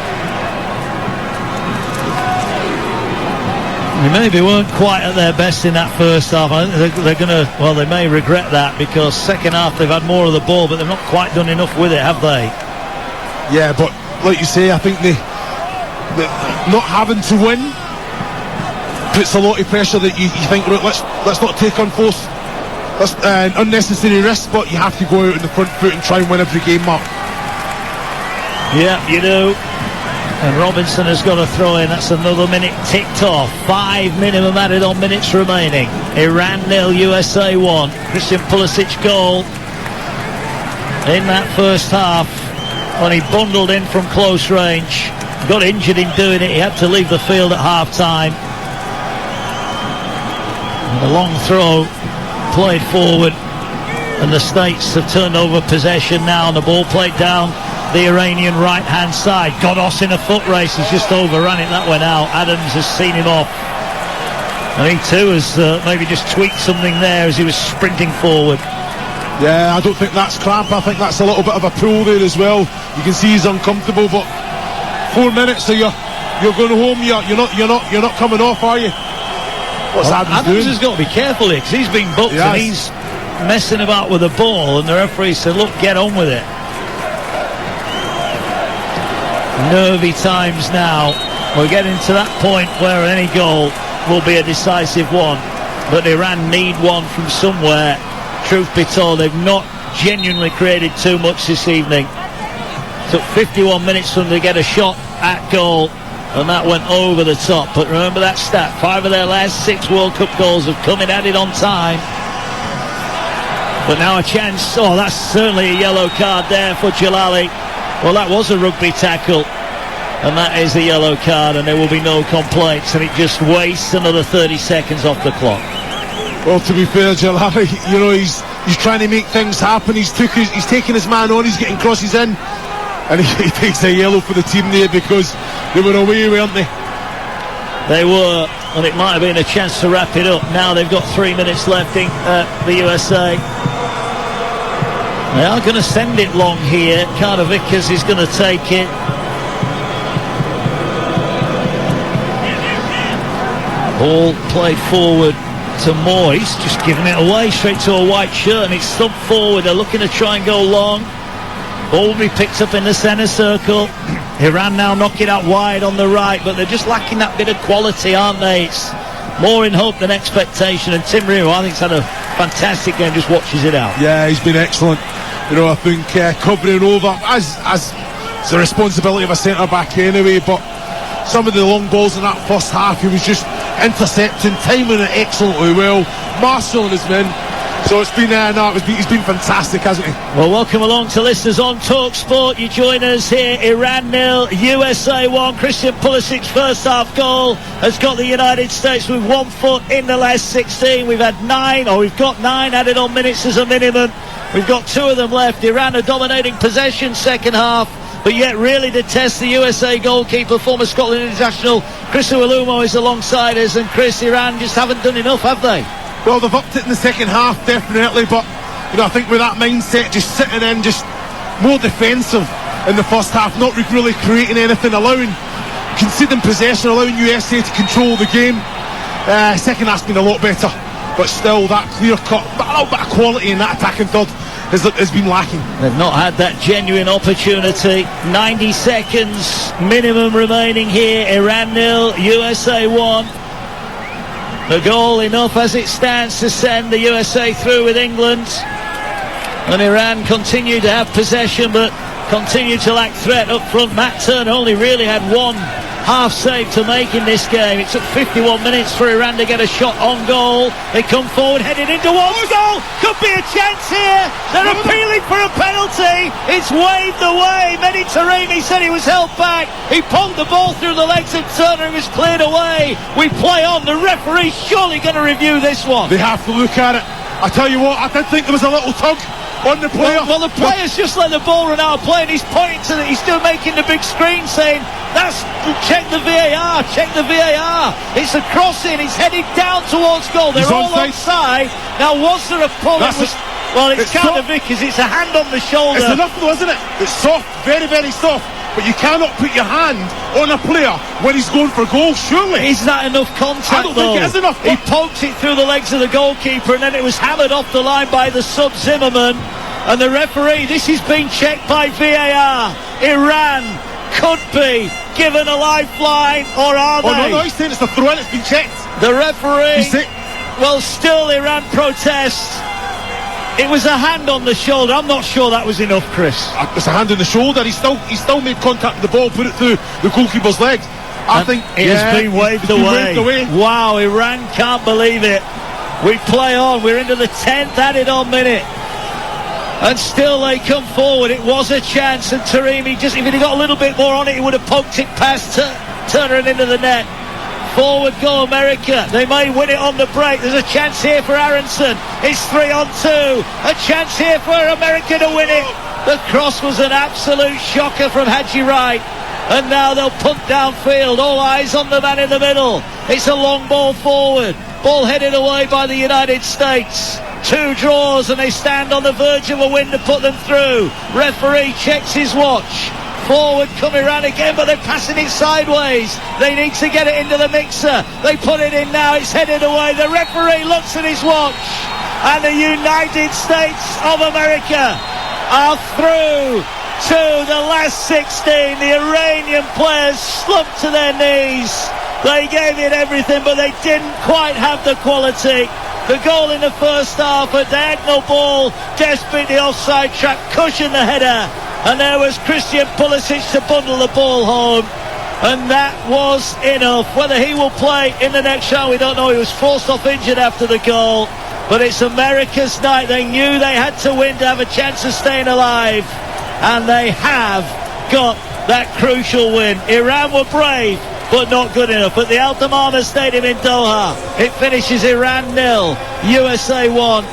They maybe weren't quite at their best in that first half. I think they're going to, well, they may regret that, because second half they've had more of the ball, but they've not quite done enough with it, have they? Yeah, but like you say, I think they not having to win puts a lot of pressure that you think, right, let's not take on force. That's unnecessary risk, but you have to go out in the front foot and try and win every game, Mark. Yeah, you do. And Robinson has got a throw in. That's another minute ticked off. 5 minimum added on minutes remaining. Iran 0, USA 1. Christian Pulisic goal in that first half when he bundled in from close range. Got injured in doing it. He had to leave the field at half time. And a long throw played forward, and the States have turned over possession now, and the ball played down the Iranian right hand side. Godos in a foot race, he's just overrun it, that went out. Adams has seen him off, and he too has maybe just tweaked something there as he was sprinting forward. Yeah, I don't think that's cramp. I think that's a little bit of a pull there as well. You can see he's uncomfortable, but 4 minutes, so you're going home. You're not coming off, are you? What's Adams doing? Has got to be careful here, because he's been booked and he's messing about with the ball, and the referee said, look, get on with it. Nervy times now. We're getting to that point where any goal will be a decisive one, but Iran need one from somewhere. Truth be told, they've not genuinely created too much this evening. Took 51 minutes for them to get a shot at goal, and that went over the top. But remember that stat, 5 of their last 6 World Cup goals have come in added on time. But now a chance. Oh, that's certainly a yellow card there for Jalali. Well, that was a rugby tackle, and that is a yellow card, and there will be no complaints, and it just wastes another 30 seconds off the clock. Well, to be fair, Jalali, he's trying to make things happen. He's taking his man on, he's getting crosses in, and he takes a yellow for the team there because they were away, weren't they? They were. and it might have been a chance to wrap it up. Now they've got 3 minutes left in the USA. They are going to send it long here. Carter Vickers is going to take it. Ball played forward to Moyes, just giving it away straight to a white shirt, and it's thumped forward. They're looking to try and go long. Ball will be picked up in the centre circle. Iran now knock it out wide on the right, but they're just lacking that bit of quality, aren't they? It's more in hope than expectation, and Tim Rio, I think, has had a fantastic game, just watches it out. Yeah, he's been excellent. You know, I think covering over as the responsibility of a centre-back anyway, but some of the long balls in that first half, he was just intercepting, timing it excellently well, marshalling his men. So it's been he's been fantastic, hasn't he? Well, welcome along to listeners on Talk Sport. You join us here. Iran 0, USA 1. Christian Pulisic's first half goal has got the United States with 1 foot in the last 16. We've got 9 added on minutes as a minimum. We've got 2 of them left. Iran are dominating possession second half, but yet really to test the USA goalkeeper, former Scotland international Chris Uwalumo is alongside us, and Chris, Iran just haven't done enough, have they? Well, they've upped it in the second half, definitely, but you know, I think with that mindset, just sitting in, just more defensive in the first half, not really creating anything, conceding possession, allowing USA to control the game. Second half's been a lot better, but still that clear cut, but a little bit of quality in that attacking third has been lacking. They've not had that genuine opportunity. 90 seconds minimum remaining here. Iran 0, USA 1. The goal enough as it stands to send the USA through with England. And Iran continue to have possession, but continue to lack threat up front. Matt Turner only really had 1 half save to make in this game. It took 51 minutes for Iran to get a shot on goal. They come forward, headed into one goal. Could be a chance here. They're appealing for a penalty. It's waved away. Mehdi Taremi said he was held back. He pulled the ball through the legs of Turner and was cleared away. We play on. The referee's surely going to review this one. They have to look at it. I tell you what, I did think there was a little tug on the player. Well, the player's just let the ball run out of play, and he's pointing to he's still making the big screen saying, check the VAR. It's a crossing, he's headed down towards goal. They're all onside. Now, was there a pull? It's Carter Vickers, it's a hand on the shoulder. It's enough though, isn't it? It's soft, very, very soft. But you cannot put your hand on a player when he's going for a goal, surely. Is that enough contact, I don't think it is enough. He poked it through the legs of the goalkeeper, and then it was hammered off the line by the sub Zimmerman. And the referee, this has been checked by VAR. Iran could be given a lifeline, or are they? No, he's saying it's a throw-in, it's been checked. The referee, still Iran protests. It was a hand on the shoulder. I'm not sure that was enough, Chris. It's a hand on the shoulder. He still made contact with the ball, put it through the goalkeeper's legs. I think it has been waved away. Wow, Iran can't believe it. We play on. We're into the 10th added on minute. And still they come forward. It was a chance, and Taremi, if he'd got a little bit more on it, he would have poked it past Turner and into the net. Forward go America. They may win it on the break. There's a chance here for Aronson. It's 3-on-2. A chance here for America to win it. The cross was an absolute shocker from Haji Wright. And now they'll punt downfield. All eyes on the man in the middle. It's a long ball forward. Ball headed away by the United States. 2 draws and they stand on the verge of a win to put them through. Referee checks his watch. Forward come Iran again, but they're passing it sideways. They need to get it into the mixer. They put it in now. It's headed away. The referee looks at his watch, and the United States of America are through to the last 16. The Iranian players slumped to their knees. They gave it everything, but they didn't quite have the quality. The goal in the first half, a diagonal ball, just beat the offside trap, cushioned the header. And there was Christian Pulisic to bundle the ball home. And that was enough. Whether he will play in the next round, we don't know. He was forced off injured after the goal. But it's America's night. They knew they had to win to have a chance of staying alive. And they have got that crucial win. Iran were brave, but not good enough. At the Al Tamama Stadium in Doha, it finishes Iran 0, USA 1.